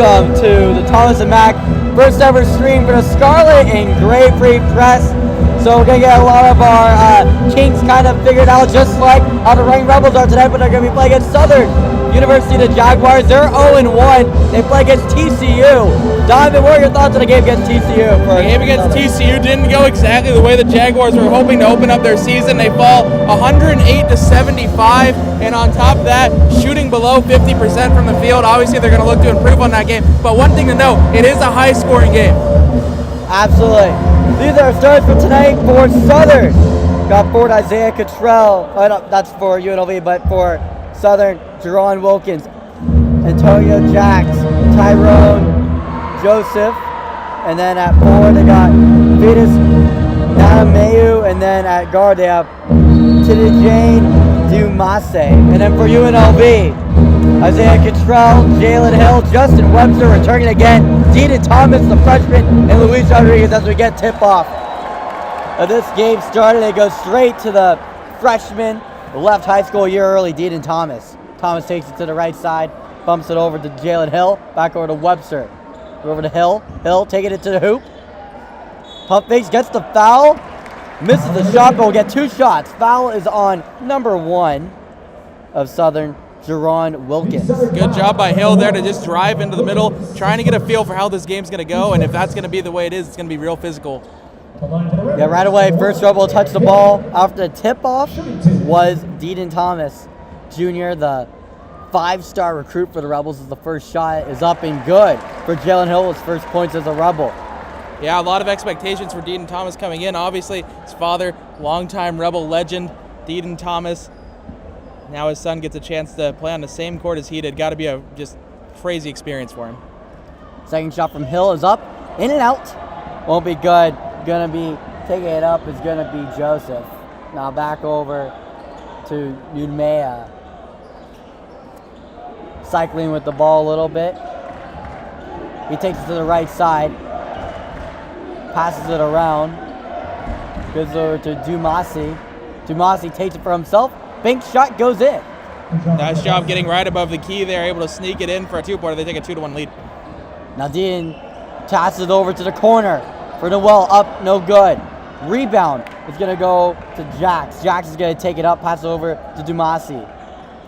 welcome to the Thomas and Mac first ever stream for the Scarlet and Gray Free Press. So we're going to get a lot of our kinks kind of figured out, just like how the Running Rebels are tonight, but they're going to be playing against Southern University, the Jaguars. They're 0-1. They play against TCU. Donovan, what are your thoughts on the game against TCU? The game against TCU didn't go exactly the way the Jaguars were hoping to open up their season. They fall 108-75, and on top of that, shooting below 50% from the field. Obviously, they're going to look to improve on that game. But one thing to note, it is a high-scoring game. Absolutely. These are our starters for tonight for Southern. Got forward Isaiah Cottrell. Oh, no, that's for UNLV, but for Southern, Jerron Wilkins, Antonio Jacks, Tyrone Joseph, and then at forward they got Vitas Nanameyu, and then at guard they have Tidijane Dumase. And then for UNLV, Isaiah Cottrell, Jalen Hill, Justin Webster returning again, Dean Thomas, the freshman, and Luis Rodriguez as we get tip-off. This game started, they go straight to the freshman, left high school a year early, Dean Thomas. Thomas takes it to the right side, bumps it over to Jalen Hill, back over to Webster. Over to Hill, Hill taking it to the hoop. Pump fakes, gets the foul, misses the shot, but will get 2 shots. Foul is on number 1 of Southern, Jerron Wilkins. Good job by Hill there to just drive into the middle, trying to get a feel for how this game's going to go, and if that's going to be the way it is, it's going to be real physical. Yeah, right away, first Rebel to touch the ball after the tip-off was Dean Thomas, Jr., the 5-star recruit for the Rebels. As the first shot is up and good for Jalen Hill, his first points as a Rebel. Yeah, a lot of expectations for Dean Thomas coming in. Obviously, his father, longtime Rebel legend, Dean Thomas. Now his son gets a chance to play on the same court as he did. Got to be a just crazy experience for him. Second shot from Hill is up, in and out. Won't be good. Gonna be taking it up is gonna be Joseph. Now back over to Udmea. Cycling with the ball a little bit. He takes it to the right side. Passes it around. Goes over to Dumasi. Dumasi takes it for himself. Bank shot goes in. Nice job getting right above the key there, able to sneak it in for a 2-pointer. They take a 2-1 lead. Now Dean passes it over to the corner for Noel, up, no good. Rebound is going to go to Jax. Jax is going to take it up, pass it over to Dumasi.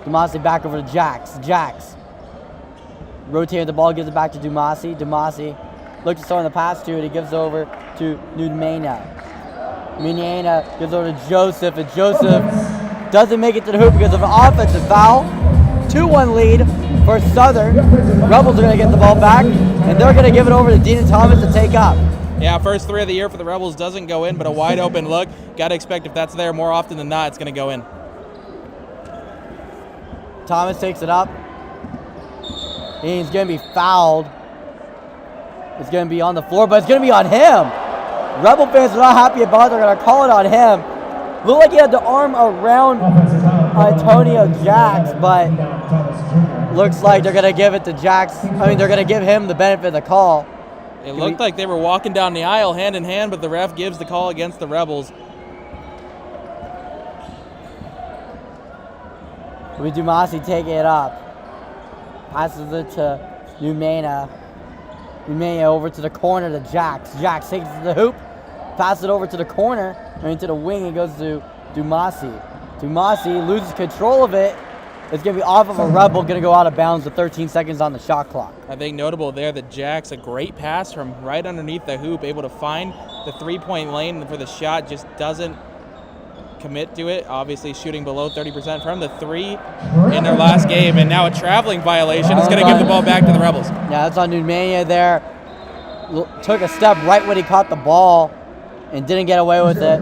Dumasi back over to Jax. Jax rotating the ball, gives it back to Dumasi. Dumasi looks to start on the pass to it. He gives over to Nudmena. Minyana gives over to Joseph, and Joseph doesn't make it to the hoop because of an offensive foul. 2-1 lead for Southern. Rebels are going to get the ball back, and they're going to give it over to Dean Thomas to take up. Yeah, first 3 of the year for the Rebels doesn't go in, but a wide open look. Got to expect if that's there more often than not, it's going to go in. Thomas takes it up. He's going to be fouled. It's going to be on the floor, but it's going to be on him. Rebel fans are not happy about it. They're going to call it on him. Looked like he had the arm around Antonio Jax, but looks like they're going to give it to Jax. I mean, they're going to give him the benefit of the call. It looked like they were walking down the aisle hand in hand, but the ref gives the call against the Rebels. With Dumasi taking it up. Passes it to Numena. Numena over to the corner to Jax. Jax takes it to the hoop. Passes it over to the corner. I mean, to the wing. It goes to Dumasi. Dumasi loses control of it. It's going to be off of a Rebel, going to go out of bounds with 13 seconds on the shot clock. I think notable there that Jax, a great pass from right underneath the hoop, able to find the 3-point lane for the shot, just doesn't commit to it. Obviously shooting below 30% from the 3 in their last game, and now a traveling violation is going to give the ball back to the Rebels. Yeah, that's on Nudmania there. Took a step right when he caught the ball and didn't get away with it.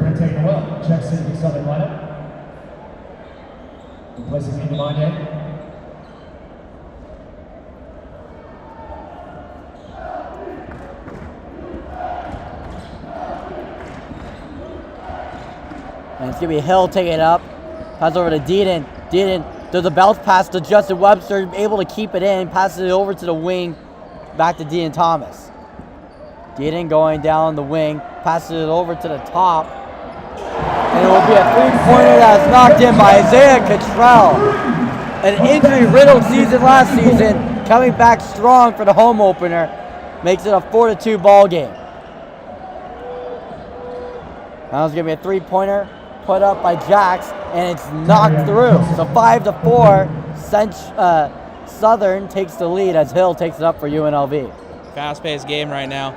And it's going to be Hill taking it up. Pass over to Deaton. Deaton does a bounce pass to Justin Webster, able to keep it in. Passes it over to the wing, back to Dean Thomas. Deaton going down the wing. Passes it over to the top. And it will be a 3-pointer that's knocked in by Isaiah Cottrell. An injury-riddled season last season. coming back strong for the home opener. Makes it a 4-2 ball game. Now it's going to be a three-pointer put up by Jax, and it's knocked through. So 5-4, Southern takes the lead as Hill takes it up for UNLV. Fast-paced game right now.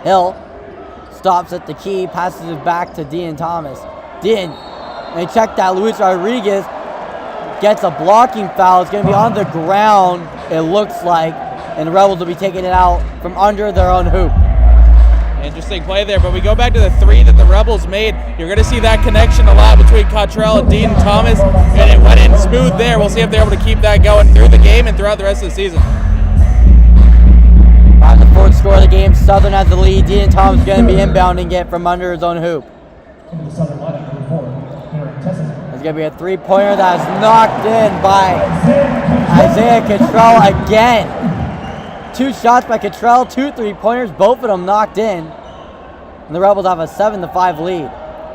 Hill stops at the key, passes it back to Dean Thomas. Dean, and check that, Luis Rodriguez gets a blocking foul. It's going to be on the ground, it looks like, and the Rebels will be taking it out from under their own hoop. Interesting play there, but we go back to the three that the Rebels made. You're going to see that connection a lot between Cottrell and Dean Thomas, and it went in smooth there. We'll see if they're able to keep that going through the game and throughout the rest of the season. On the fourth score of the game, Southern has the lead. Dean Thomas is going to be inbounding it from under his own hoop. There's going to be a three-pointer that's knocked in by Isaiah Cottrell again. 2 shots by Cottrell, 2 three-pointers, both of them knocked in. And the Rebels have a 7-5 lead.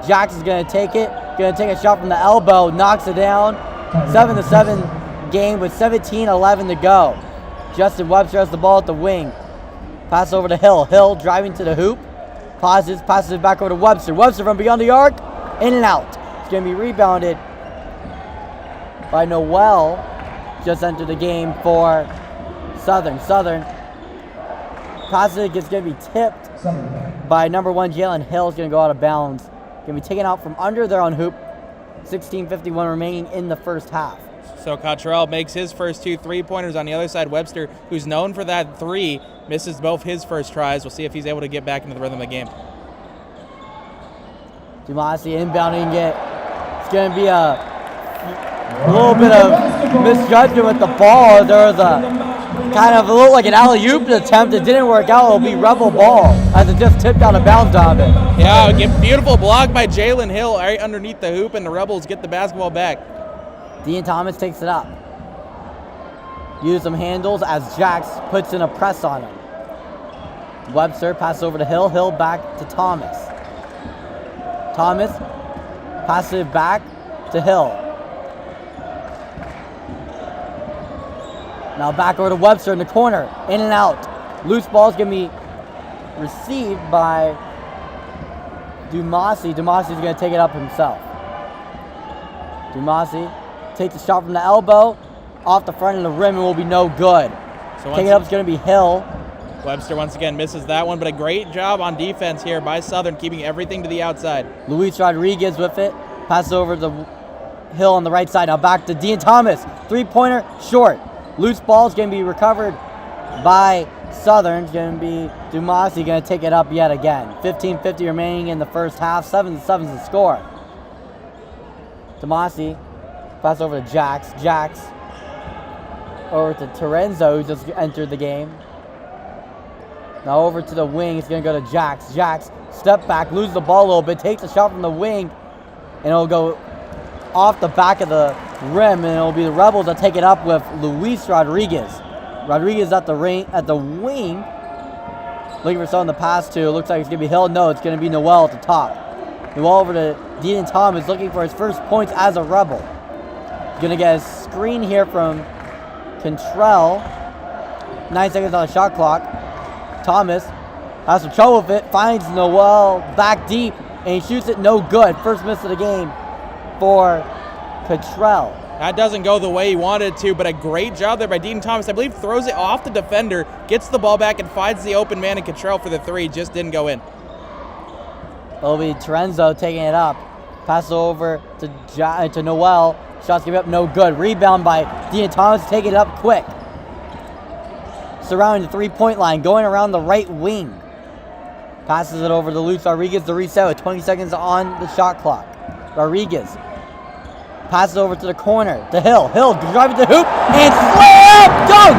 Jackson's going to take it, going to take a shot from the elbow, knocks it down. 7-7 game with 17-11 to go. Justin Webster has the ball at the wing. Pass over to Hill. Hill driving to the hoop. Passes it back over to Webster. Webster from beyond the arc, in and out. It's going to be rebounded by Noel. Just entered the game for Southern. Passes it, gets going to be tipped by number 1 Jalen Hill. Is going to go out of bounds. Going to be taken out from under their own hoop. 16:51 remaining in the first half. So Cottrell makes his first 2 three-pointers. On the other side, Webster, who's known for that 3, misses both his first tries. We'll see if he's able to get back into the rhythm of the game. Dumasi inbounding it. It's going to be a little bit of misjudgment with the ball. There was a kind of looked like an alley-oop attempt. It didn't work out. It'll be Rebel ball as it just tipped out of bounds on it. Yeah, beautiful block by Jalen Hill right underneath the hoop, and the Rebels get the basketball back. Dean Thomas takes it up. Use some handles as Jax puts in a press on him. Webster passes over to Hill. Hill back to Thomas. Thomas passes it back to Hill. Now back over to Webster in the corner. In and out. Loose ball is going to be received by Dumasi. Dumasi is going to take it up himself. Dumasi takes a shot from the elbow. Off the front of the rim, it will be no good. So taking it up is going to be Hill. Webster once again misses that one, but a great job on defense here by Southern, keeping everything to the outside. Luis Rodriguez with it. Passes over to Hill on the right side. Now back to Dean Thomas. Three-pointer, short. Loose ball is going to be recovered by Southern. It's going to be Dumasi going to take it up yet again. 15:50 remaining in the first half. 7-7 is the score. Dumasi pass over to Jax. Jax over to Terenzo, who just entered the game. Now over to the wing. It's going to go to Jax. Jax, step back, loses the ball a little bit, takes a shot from the wing, and it'll go off the back of the rim, and it'll be the Rebels that take it up with Luis Rodriguez. Rodriguez at the wing. Looking for someone to pass to. Looks like it's going to be Hill. No, it's going to be Noel at the top. Noel over to Dean Thomas, looking for his first points as a Rebel. He's going to get a screen here from Contrell. 9 seconds on the shot clock. Thomas has some trouble with it. Finds Noel back deep, and he shoots it no good. First miss of the game for Contrell. That doesn't go the way he wanted to, but a great job there by Dean Thomas. I believe throws it off the defender, gets the ball back, and finds the open man in Contrell for the 3. Just didn't go in. It'll be Terenzo taking it up. Pass over to Noel. Shots give up, no good. Rebound by Dean Thomas, taking it up quick. Surrounding the three-point line, going around the right wing. Passes it over to Luis Rodriguez to reset with 20 seconds on the shot clock. Rodriguez passes over to the corner to Hill. Hill driving to the hoop and slam dunk!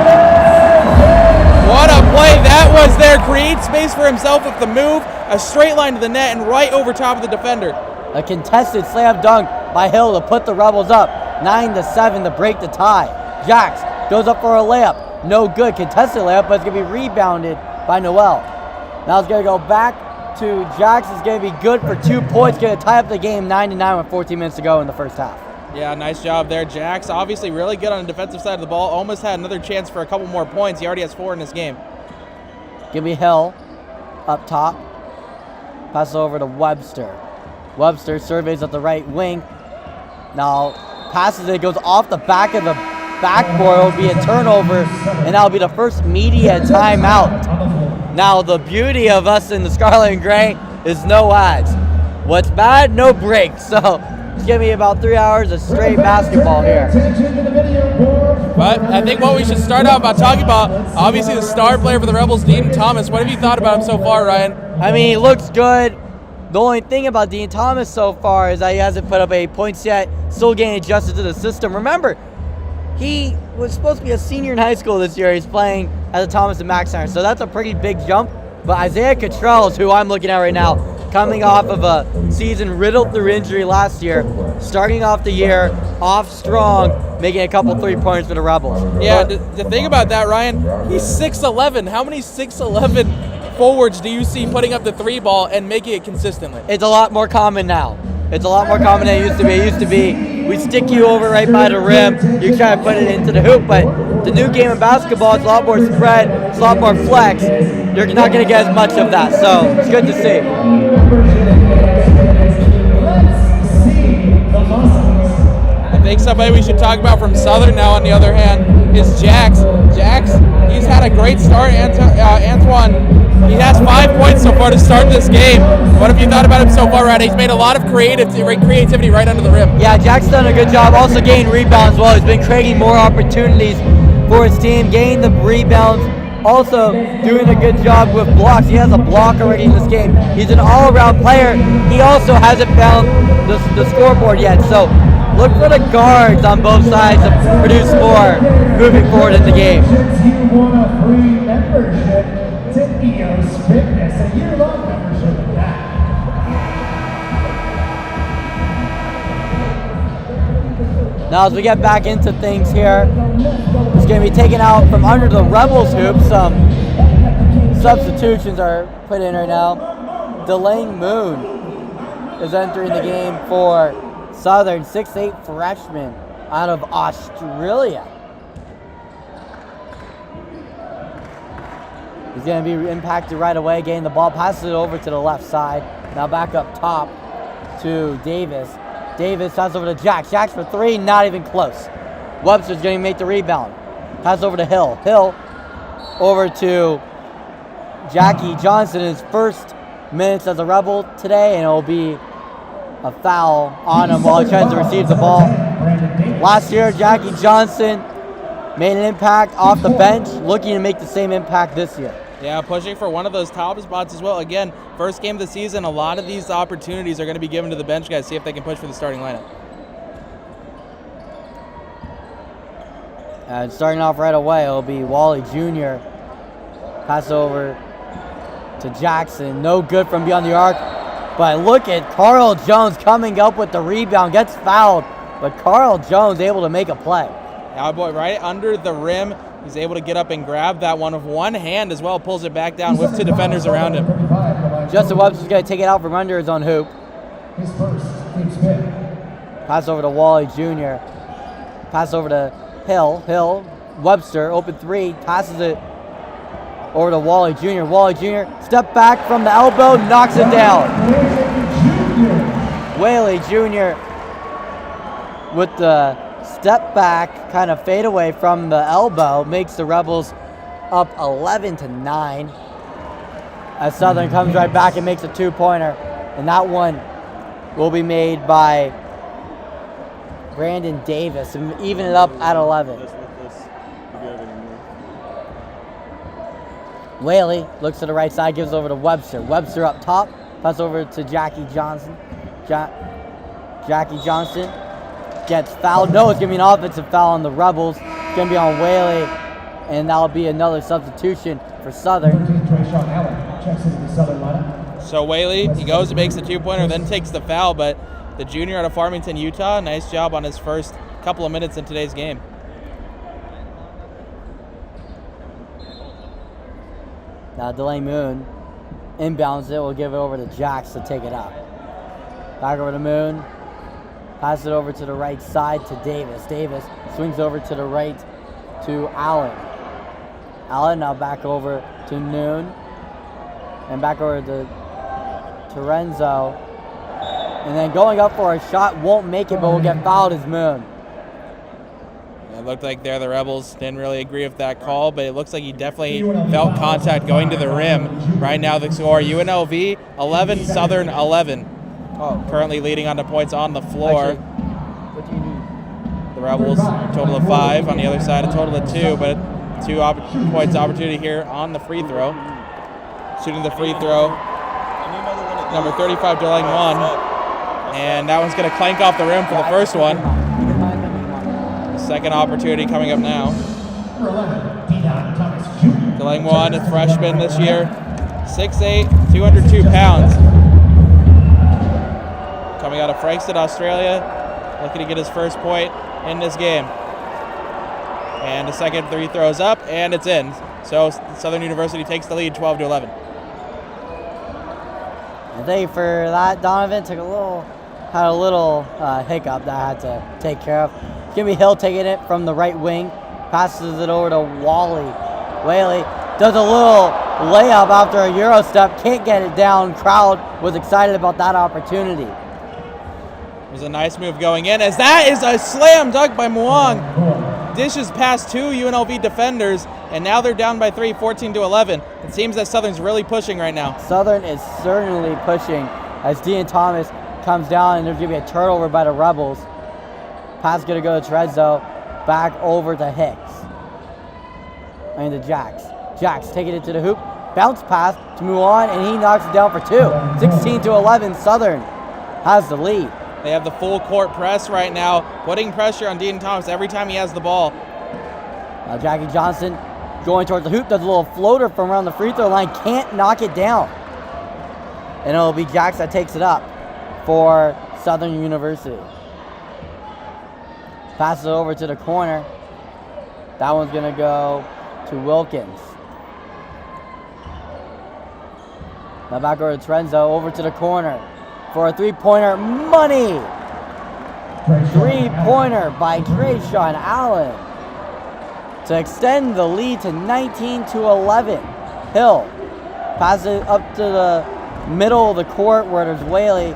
What a play that was there. Creates space for himself with the move, a straight line to the net, and right over top of the defender. A contested slam dunk by Hill to put the Rebels up 9-7 to break the tie. Jax goes up for a layup. No good. Contested layup, but it's going to be rebounded by Noel. Now it's going to go back to Jax. It's going to be good for 2 points. Going to tie up the game 9-9 with 14 minutes to go in the first half. Yeah, nice job there. Jax obviously really good on the defensive side of the ball. Almost had another chance for a couple more points. He already has 4 in this game. Give me Hill up top. Pass over to Webster. Webster surveys at the right wing. Now passes it, goes off the back of the backboard. It'll be a turnover, and that'll be the first media timeout. Now the beauty of us in the Scarlet and Gray is no ads. What's bad? No breaks. So it's gonna be about 3 hours of straight basketball here. But I think what we should start out by talking about, obviously the star player for the Rebels, Dean Thomas. What have you thought about him so far, Ryan? I mean, he looks good. The only thing about Dean Thomas so far is that he hasn't put up any points yet, still getting adjusted to the system. Remember, he was supposed to be a senior in high school this year. He's playing at the Thomas and Mack Center, so that's a pretty big jump. But Isaiah Cottrell is who I'm looking at right now, coming off of a season riddled through injury last year, starting off the year off strong, making a couple 3-pointers for the Rebels. Yeah, the thing about that, Ryan, he's 6'11". How many 6'11" forwards do you see putting up the 3 ball and making it consistently? It's a lot more common now. It's a lot more common than it used to be. It used to be, we stick you over right by the rim, you try to put it into the hoop, but the new game of basketball, it's a lot more spread, it's a lot more flex. You're not going to get as much of that, so it's good to see. I think somebody we should talk about from Southern now, on the other hand, is Jax. Jax, he's had a great start. Antoine, he has 5 points so far to start this game. What have you thought about him so far, Ryan? He's made a lot of creativity right under the rim. Yeah, Jack's done a good job. Also gaining rebounds as well. He's been creating more opportunities for his team, gaining the rebounds. Also doing a good job with blocks. He has a block already in this game. He's an all-around player. He also hasn't found the scoreboard yet. So look for the guards on both sides to produce more moving forward in the game. You want a free membership to EOS Fitness, a year-long membership of that. Now as we get back into things here, it's going to be taken out from under the Rebels hoop. Some substitutions are put in right now. Delaney Moon is entering the game for Southern, 6'8" freshman out of Australia. He's going to be impacted right away, getting the ball, passes it over to the left side. Now back up top to Davis. Davis passes over to Jax. Jax for 3, not even close. Webster's going to make the rebound. Pass over to Hill. Hill over to Jackie Johnson, his first minutes as a Rebel today, and it'll be a foul on him while he tries to receive the ball. Last year, Jackie Johnson made an impact off the bench, looking to make the same impact this year. Yeah, pushing for one of those top spots as well. Again, first game of the season, a lot of these opportunities are going to be given to the bench guys, see if they can push for the starting lineup. And starting off right away, it'll be Wally Jr. Pass over to Jackson. No good from beyond the arc. But look at Carl Jones coming up with the rebound. Gets fouled. But Carl Jones able to make a play. Cowboy right under the rim. He's able to get up and grab that one with one hand as well. Pulls it back down with 2 defenders around him. Justin Webster's going to take it out from under his own hoop. His first, Steve Smith. Pass over to Wally Jr. Pass over to Hill. Hill. Webster, open 3. Passes it over to Wally Jr. Wally Jr. Step back from the elbow. Knocks it down. Whaley Jr. with the step back, kind of fade away from the elbow, makes the Rebels up 11-9. As Southern comes right back and makes a 2-pointer. And that one will be made by Brandon Davis and even it up at 11. Whaley looks to the right side, gives over to Webster. Webster up top, pass over to Jackie Johnson. Jackie Johnson gets fouled. No, it's going to be an offensive foul on the Rebels. It's going to be on Whaley, and that'll be another substitution for Southern. So Whaley, he goes and makes the 2-pointer, then takes the foul, but the junior out of Farmington, Utah, nice job on his first couple of minutes in today's game. Now Delaney Moon inbounds it. We'll give it over to Jax to take it out. Back over to Moon. Pass it over to the right side to Davis. Davis swings over to the right to Allen. Allen now back over to Noon. And back over to Renzo. And then going up for a shot, won't make it, but will get fouled as Moon. It looked like there the Rebels didn't really agree with that call, but it looks like he definitely felt contact going to the rim. Right now the score, UNLV 11, Southern 11. Currently leading on the points on the floor. Actually, what do you need? The Rebels, total of 5. On the other side, a total of 2, but 2 points opportunity here on the free throw. Shooting the free throw, number 35, Delang 1. And that one's going to clank off the rim for the first one. Second opportunity coming up now. Delang 1, a freshman this year. 6'8", 202 pounds. Coming out of Frankston, Australia, looking to get his first point in this game. And the second three throws up, and it's in. So Southern University takes the lead, 12-11. I think for that, Donovan had a little hiccup that I had to take care of. It's gonna be Hill taking it from the right wing, passes it over to Whaley. Whaley does a little layup after a Euro step, can't get it down. Crowd was excited about that opportunity. It was a nice move going in, as that is a slam dunk by Muang. Dishes past 2 UNLV defenders, and now they're down by 3, 14-11. It seems that Southern's really pushing right now. Southern is certainly pushing as Dean Thomas comes down, and there's going to be a turnover by the Rebels. Pass going to go to Trezzo, back over to Hicks. I mean to Jax. Jax taking it to the hoop, bounce pass to move on, and he knocks it down for 2. 16-11, Southern has the lead. They have the full court press right now, putting pressure on Dean Thomas every time he has the ball. Now Jackie Johnson going towards the hoop, does a little floater from around the free throw line, can't knock it down. And it'll be Jax that takes it up for Southern University. Passes it over to the corner. That one's gonna go to Wilkins. Now back over to Trenzo, over to the corner for a three-pointer. Money! Three-pointer by Trayshawn Allen to extend the lead to 19-11. Hill passes it up to the middle of the court where there's Whaley.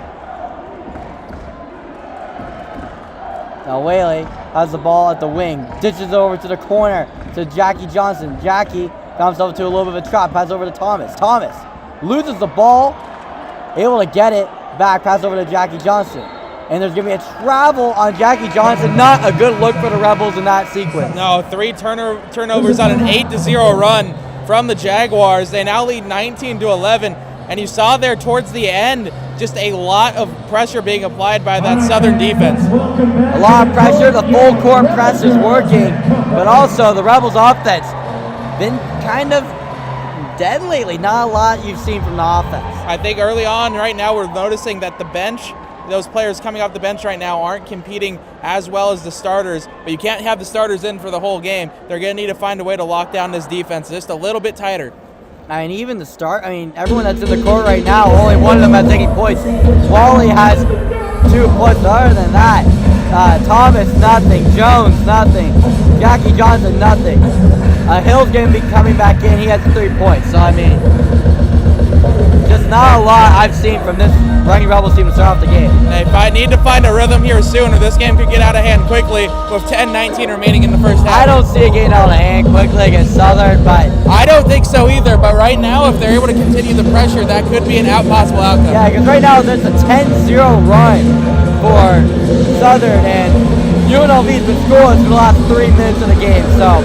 Now Whaley has the ball at the wing, ditches over to the corner to Jackie Johnson. Jackie comes over to a little bit of a trap, pass over to Thomas. Thomas loses the ball, able to get it back, pass over to Jackie Johnson. And there's going to be a travel on Jackie Johnson. Not a good look for the Rebels in that sequence. No, 3 turnovers on an 8-0 run from the Jaguars. They now lead 19-11. And you saw there towards the end, just a lot of pressure being applied by that Southern defense. A lot of pressure. The full court press is working. But also the Rebels offense been kind of dead lately. Not a lot you've seen from the offense. I think early on right now we're noticing that the bench, those players coming off the bench right now aren't competing as well as the starters, but you can't have the starters in for the whole game. They're going to need to find a way to lock down this defense just a little bit tighter. I mean, even the start, everyone that's in the court right now, only one of them has taken points. Wally has 2 points. Other than that, Thomas, nothing. Jones, nothing. Jackie Johnson, nothing. Hill's going to be coming back in. He has 3 points. So, just not a lot I've seen from this Running Rebels team to start off the game. They need to find a rhythm here soon, or this game could get out of hand quickly with 10-19 remaining in the first half. I don't see it getting out of hand quickly against Southern, but I don't think so either. But right now, if they're able to continue the pressure, that could be an possible outcome. Yeah, because right now there's a 10-0 run for Southern, and UNLV's been scoreless for the last 3 minutes of the game. So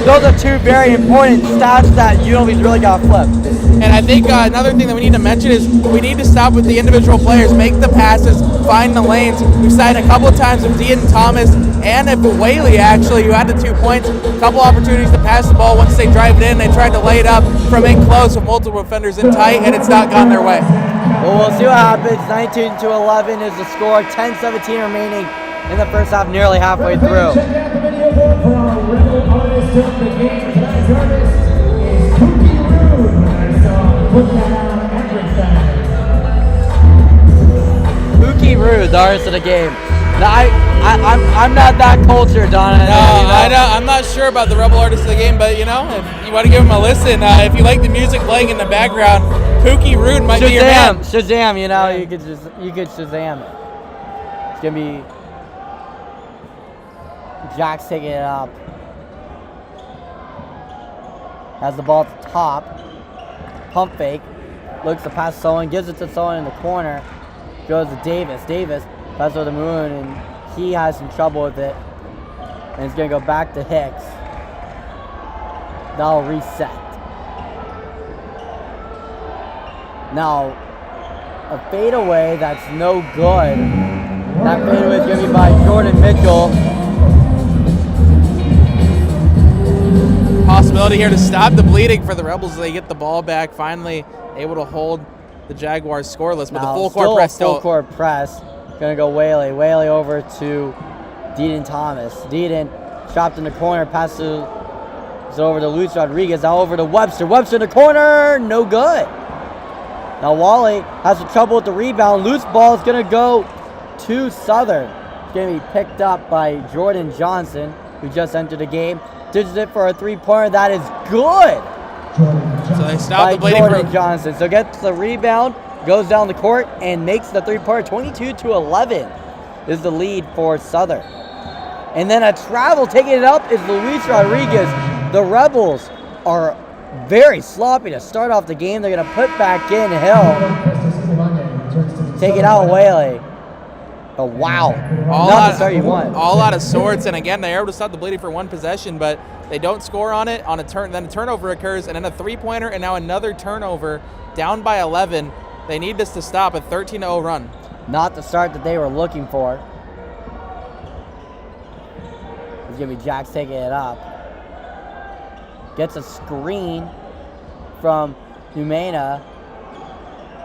those are 2 very important stats that UNLV's really got flipped. And I think another thing that we need to mention is we need to stop with the individual players, make the passes, find the lanes. We've seen a couple of times with Dean Thomas and of Whaley, actually, who had the 2 points. A couple opportunities to pass the ball. Once they drive it in, they tried to lay it up from in close with multiple defenders in tight, and it's not gone their way. Well, we'll see what happens. 19-11 is the score. 10-17 remaining in the first half, nearly halfway through. Check out the video board for our Rebel artist of the game. Tonight's artist is Cookie Room. Nice song. Put that on everything. Mookie rude the rest of the game. Now, I'm not that cultured, Donna. No, I'm not sure about the Rebel artist of the game, but you know, if you want to give him a listen, if you like the music playing in the background, Pookie Rude might be your man. Shazam, you know, you could Shazam it. It's gonna be Jack's taking it up. Has the ball at the top. Pump fake. Looks to pass Solon, gives it to Solon in the corner. Goes to Davis. Davis passes over the moon, and he has some trouble with it. And it's going to go back to Hicks. That'll reset. Now, a fadeaway that's no good. That fadeaway is going to be by Jordan Mitchell. Possibility here to stop the bleeding for the Rebels as they get the ball back. Finally able to hold the Jaguars scoreless, but now, the full court press still. Full court press. Gonna go Whaley. Whaley over to Deedon Thomas. Deedon chopped in the corner. Passes over to Luis Rodriguez. Now over to Webster. Webster in the corner. No good. Now Wally has some trouble with the rebound. Loose ball is gonna go to Southern. It's gonna be picked up by Jordan Johnson, who just entered the game. Dishes it for a three-pointer. That is good. So they stop the bleeding Jordan from Johnson. So gets the rebound, goes down the court, and makes the three-pointer. 22-11 is the lead for Southern. And then a travel taking it up is Luis Rodriguez. The Rebels are very sloppy to start off the game. They're going to put back in Hill. Take it out, Whaley. Oh, wow. Not the start you want. All out of sorts, and again, they're able to stop the bleeding for one possession, but they don't score on it. On a turn, then a turnover occurs, and then a three-pointer, and now another turnover, down by 11. They need this to stop a 13-0 run. Not the start that they were looking for. It's going to be Jax taking it up. Gets a screen from Humana,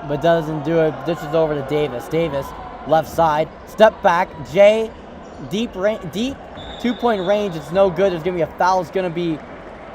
but doesn't do it. This is over to Davis. Davis, left side, step back. Jay, deep two-point range. It's no good. There's going to be a foul. It's going to be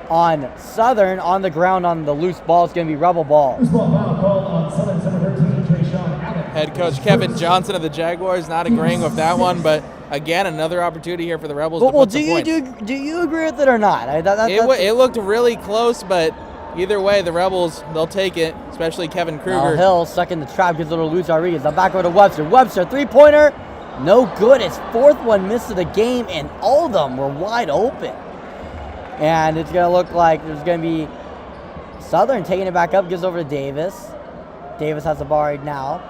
on Southern on the ground on the loose ball. It's going to be Rebel ball. Loose ball foul called on Southern, number 13, Trayshawn Allen. Head coach Kevin Johnson of the Jaguars not agreeing with that one, but again, another opportunity here for the Rebels to put some points. Do you agree with it or not? It looked really close, but either way, the Rebels, they'll take it, especially Kevin Kruger. Hill stuck in the trap, gives it to Luis Rodriguez. Now back over to Webster. Webster, three-pointer, no good. His fourth one missed of the game, and all of them were wide open. And it's going to look like there's going to be Southern taking it back up, gives over to Davis. Davis has the ball right now.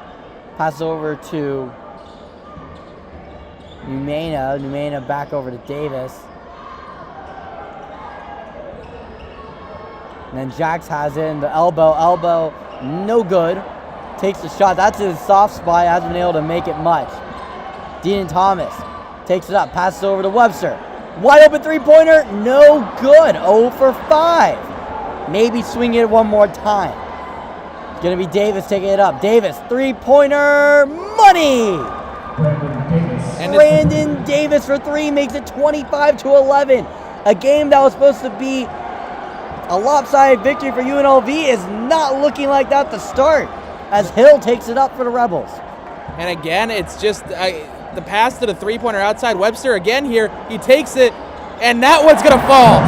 Passes over to Numena. Numena back over to Davis. And then Jax has it in the elbow, no good. Takes the shot. That's his soft spot. Hasn't been able to make it much. Dean Thomas takes it up, passes over to Webster. Wide open three-pointer, no good. 0 for 5. Maybe swing it one more time. It's going to be Davis taking it up. Davis, three-pointer, money! Brandon Davis for three makes it 25-11. A game that was supposed to be a lopsided victory for UNLV is not looking like that to start, as Hill takes it up for the Rebels. And again, it's just the pass to the three-pointer outside. Webster again here, he takes it, and that one's going to fall.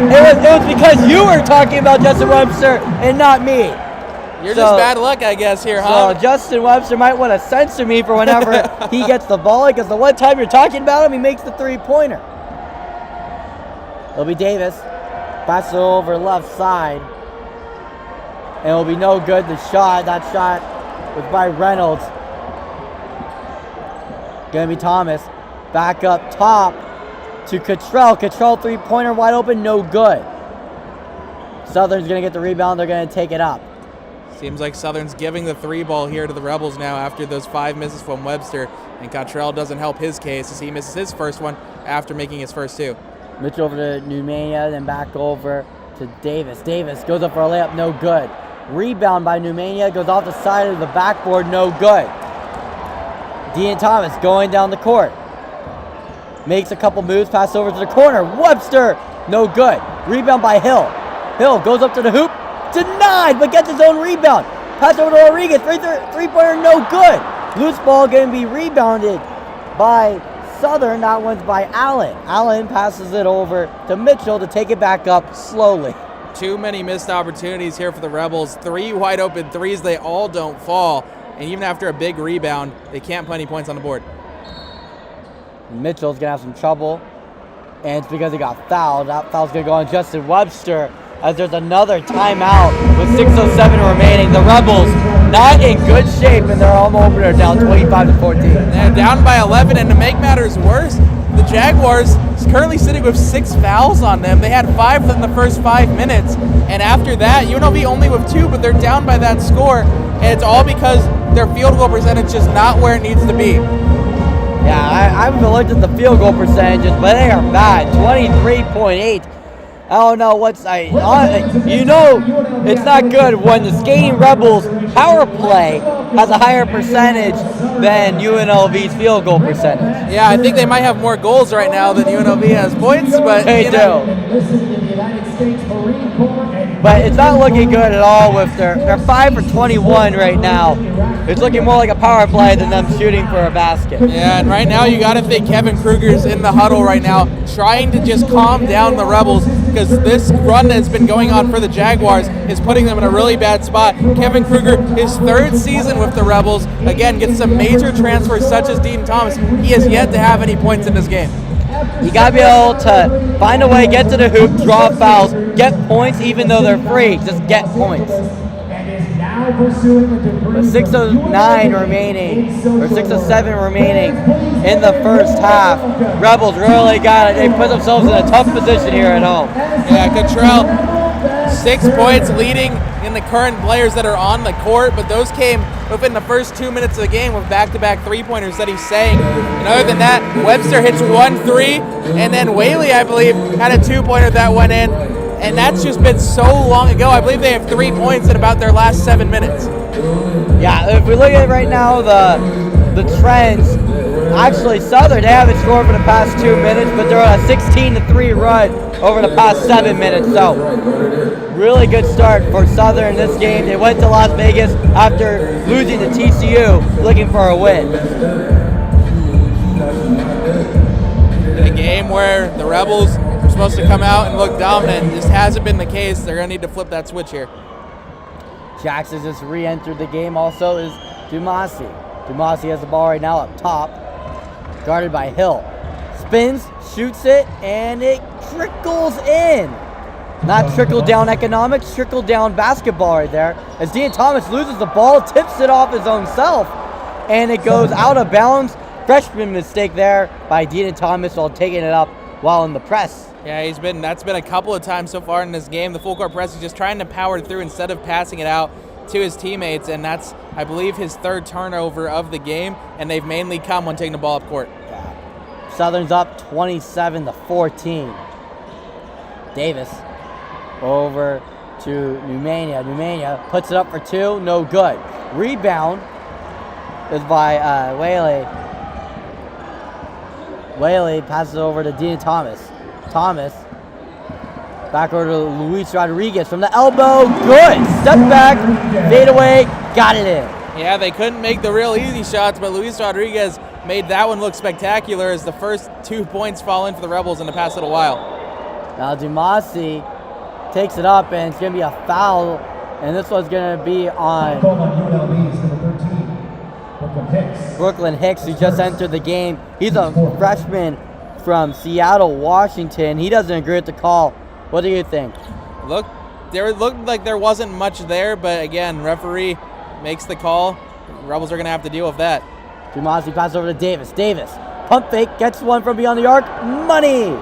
It was because you were talking about Justin Webster and not me. You're just bad luck, I guess, here, huh? So Justin Webster might want to censor me for whenever he gets the ball, because the one time you're talking about him, he makes the three-pointer. It'll be Davis. Pass it over left side. And it'll be no good. The shot, that shot was by Reynolds. Gonna be Thomas. Back up top to Cottrell. Cottrell three-pointer wide open, no good. Southern's gonna get the rebound. They're gonna take it up. Seems like Southern's giving the three ball here to the Rebels now after those 5 misses from Webster. And Cottrell doesn't help his case as he misses his first one after making his first 2. Mitchell over to Numania, then back over to Davis. Davis goes up for a layup, no good. Rebound by Numania, goes off the side of the backboard, no good. Dean Thomas going down the court. Makes a couple moves, pass over to the corner. Webster, no good. Rebound by Hill. Hill goes up to the hoop, denied, but gets his own rebound. Pass over to Rodriguez, three-pointer, no good. Loose ball going to be rebounded by Southern. That one's by Allen. Allen passes it over to Mitchell to take it back up slowly. Too many missed opportunities here for the Rebels. 3 wide open threes, they all don't fall. And even after a big rebound, they can't put any points on the board. Mitchell's going to have some trouble, and it's because he got fouled. That foul's going to go on Justin Webster as there's another timeout with 6:07 remaining. The Rebels not in good shape, and their home opener down 25-14. They're down by 11, and to make matters worse, the Jaguars is currently sitting with 6 fouls on them. They had 5 within the first 5 minutes, and after that, UNLV only with 2, but they're down by that score, and it's all because their field goal percentage is not where it needs to be. Yeah, I haven't looked at the field goal percentages, but they are bad. 23.8. I don't know it's not good when the Skating Rebels power play has a higher percentage than UNLV's field goal percentage. Yeah, I think they might have more goals right now than UNLV has points, but they do. But it's not looking good at all with they're 5 for 21 right now. It's looking more like a power play than them shooting for a basket. Yeah, and right now you got to think Kevin Kruger's in the huddle right now, trying to just calm down the Rebels, because this run that's been going on for the Jaguars is putting them in a really bad spot. Kevin Kruger, his 3rd season with the Rebels, again, gets some major transfers such as Dean Thomas. He has yet to have any points in this game. You got to be able to find a way, get to the hoop, draw fouls, get points even though they're free. Just get points. But 6:09 remaining, or 6:07 remaining in the first half. Rebels really got it. They put themselves in a tough position here at home. Yeah, Cottrell, 6 points leading in the current players that are on the court, but those came within the first 2 minutes of the game with back-to-back three-pointers that he's saying. And other than that, Webster hits 1 3, and then Whaley, I believe, had a 2-pointer that went in. And that's just been so long ago. I believe they have 3 points in about their last 7 minutes. Yeah, if we look at right now the trends, actually Southern, they haven't scored for the past 2 minutes, but they're on a 16-3 run over the past 7 minutes. So really good start for Southern in this game. They went to Las Vegas after losing to TCU, looking for a win. In a game where the Rebels are supposed to come out and look dominant, just hasn't been the case. They're going to need to flip that switch here. Jackson just re-entered the game. Also is Dumasi. Dumasi has the ball right now up top, guarded by Hill. Spins, shoots it, and it trickles in. Not trickle down economics, trickle down basketball right there. As Dean Thomas loses the ball, tips it off his own self, and it goes out of bounds. Freshman mistake there by Dean Thomas while taking it up while in the press. Yeah, that's been a couple of times so far in this game. The full court press is just trying to power through instead of passing it out to his teammates, and that's, I believe, his 3rd turnover of the game, and they've mainly come when taking the ball up court. Yeah. Southern's up 27-14. Davis over to Numania. Numania puts it up for 2, no good. Rebound is by Whaley. Whaley passes it over to Dean Thomas. Thomas back over to Luis Rodriguez from the elbow. Good. Step back, fade away, got it in. Yeah, they couldn't make the real easy shots, but Luis Rodriguez made that one look spectacular as the first 2 points fall in for the Rebels in the past little while. Now Dumasi takes it up, and it's going to be a foul, and this one's going to be on Brooklyn Hicks, who just entered the game. He's a freshman from Seattle, Washington. He doesn't agree with the call. What do you think? Looked like there wasn't much there, but again, referee makes the call. The Rebels are going to have to deal with that. Dumasi passes over to Davis. Davis, pump fake, gets one from beyond the arc. Money!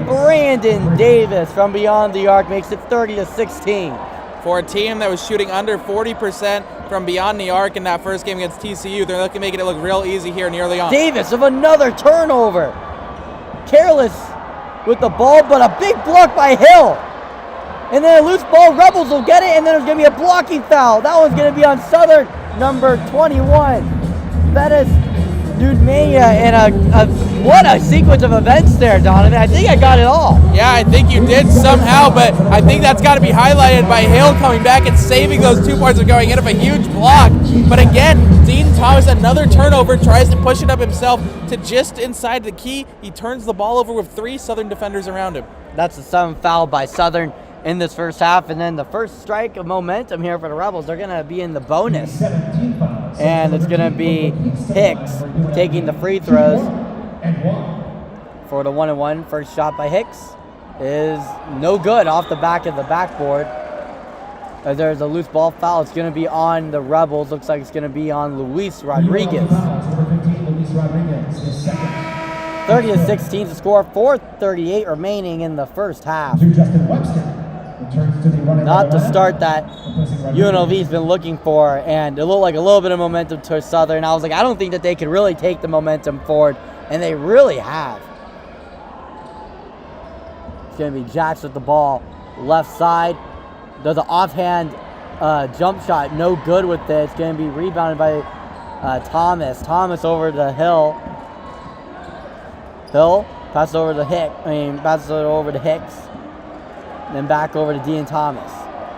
Brandon Davis from beyond the arc makes it 30-16. For a team that was shooting under 40% from beyond the arc in that first game against TCU, they're looking making it look real easy here nearly on. Davis of another turnover. Careless with the ball, but a big block by Hill. And then a loose ball, Rebels will get it, and then there's going to be a blocking foul. That one's going to be on Southern, number 21. Bettis Dude Mania and what a sequence of events there, Donovan. I think I got it all. Yeah, I think you did somehow, but I think that's got to be highlighted by Hale coming back and saving those 2 points of going in of a huge block. But again, Dean Thomas, another turnover, tries to push it up himself to just inside the key. He turns the ball over with 3 Southern defenders around him. That's the 7th foul by Southern in this first half, and then the first strike of momentum here for the Rebels. They're going to be in the bonus, and it's going to be Hicks taking the free throws for the 1-and-1. First shot by Hicks is no good, off the back of the backboard. As there's a loose ball foul, it's going to be on the Rebels. Looks like it's going to be on Luis Rodriguez. 30-16 to score, 4:38 remaining in the first half. Not the start that UNLV's been looking for, and it looked like a little bit of momentum to Southern. I was like, I don't think that they could really take the momentum forward, and they really have. It's going to be Jax with the ball, left side. Does an offhand jump shot, no good with it. It's going to be rebounded by Thomas. Thomas over to Hill. Hill passes over to passes it over to Hicks. Then back over to Dean Thomas.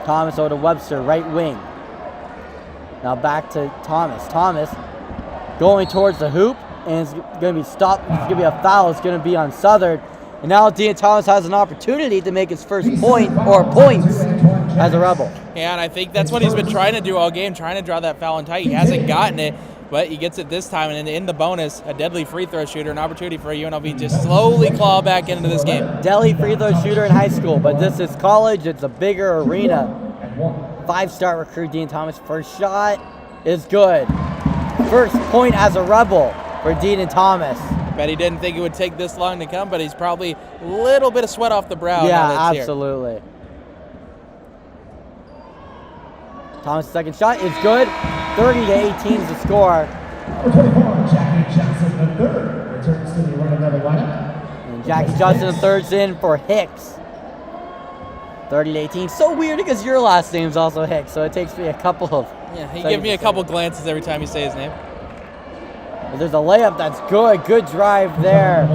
Thomas over to Webster, right wing. Now back to Thomas. Thomas going towards the hoop, and it's going to be stopped. It's going to be a foul. It's going to be on Southern. And now Dean Thomas has an opportunity to make his first point or points as a Rebel. Yeah, and I think that's what he's been trying to do all game, trying to draw that foul in tight. He hasn't gotten it, but he gets it this time. And in the bonus, a deadly free throw shooter, an opportunity for UNLV to slowly claw back into this game. Deadly free throw shooter in high school, but this is college. It's a bigger arena. 5-star recruit Dean Thomas. First shot is good. First point as a Rebel for Dean and Thomas. Bet he didn't think it would take this long to come, but he's probably a little bit of sweat off the brow. Yeah, absolutely. Thomas' second shot is good. 30-18 is the score. Number 24, Jackie Johnson III returns to the run another lineup. And Jackie Johnson III's in for Hicks. 30-18. So weird because your last name's also Hicks, so it takes me a couple of. Yeah, he gives me a couple glances every time you say his name. There's a layup that's good. Good drive there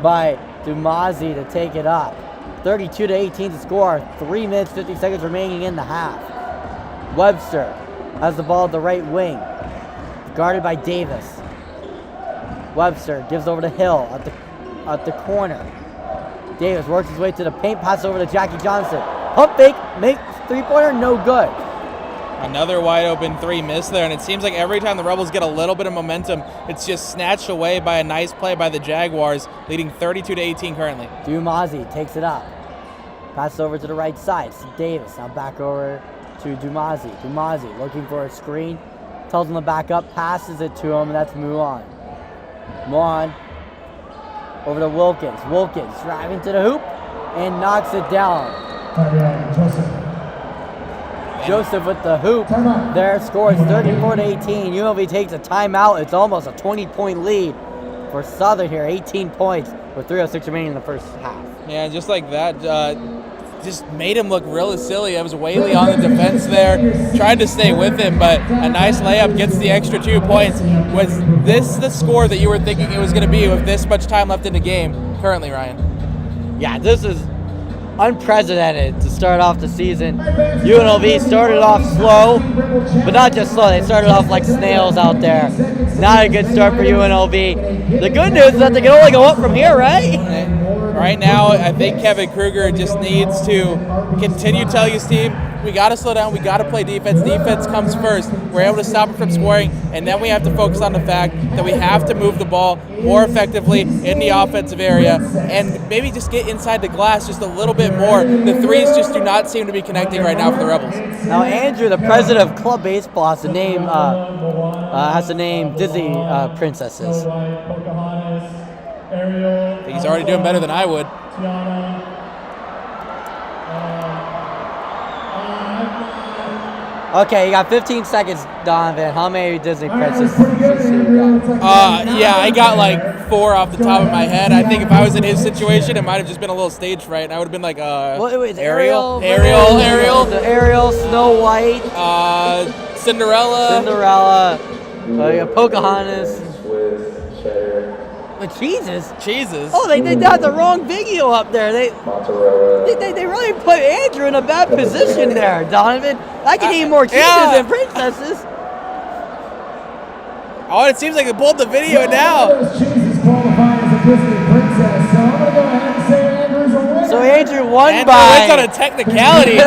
by Dumazi to take it up. 32-18 to score. 3 minutes, 50 seconds remaining in the half. Webster has the ball at the right wing. Guarded by Davis. Webster gives over to Hill at the corner. Davis works his way to the paint. Pass over to Jackie Johnson. Pump fake. Makes three-pointer. No good. Another wide open 3 missed there, and it seems like every time the Rebels get a little bit of momentum, it's just snatched away by a nice play by the Jaguars, leading 32-18 currently. Dumazi takes it up. Pass over to the right side. It's Davis. Now back over to Dumazi. Dumazi looking for a screen. Tells him to back up. Passes it to him, and that's Muon. Muon over to Wilkins. Wilkins driving to the hoop and knocks it down. Joseph with the hoop. There scores 34-18. UNLV takes a timeout. It's almost a 20-point lead for Southern here. 18 points with 3:06 remaining in the first half. Yeah, just like that, just made him look really silly. It was Whaley on the defense there, tried to stay with him, but a nice layup gets the extra 2 points. Was this the score that you were thinking it was going to be with this much time left in the game currently, Ryan? Yeah, this is unprecedented to start off the season. UNLV started off slow, but not just slow. They started off like snails out there. Not a good start for UNLV. The good news is that they can only go up from here, right? Right now, I think Kevin Kruger just needs to continue telling his team, we got to slow down, we got to play defense. Defense comes first. We're able to stop him from scoring, and then we have to focus on the fact that we have to move the ball more effectively in the offensive area and maybe just get inside the glass just a little bit more. The threes just do not seem to be connecting right now for the Rebels. Now, Andrew, the president of club baseball, has to name Disney princesses. I think he's already doing better than I would. Okay, you got 15 seconds, Donovan. How many Disney princesses you got? Yeah, I got like 4 off the top of my head. I think if I was in his situation, it might have just been a little stage fright, and I would have been like, well, it was Ariel, Snow White, Cinderella, you got Pocahontas. With cheeses? Cheeses. Oh, they got the wrong video up there. They really put Andrew in a bad position there, Donovan. I can eat more cheeses than princesses. Oh, it seems like they pulled the video now. Those cheeses qualify as a Disney princess, so I'm going to go ahead and say Andrew's a winner. So Andrew won Andrew by... wins on a technicality.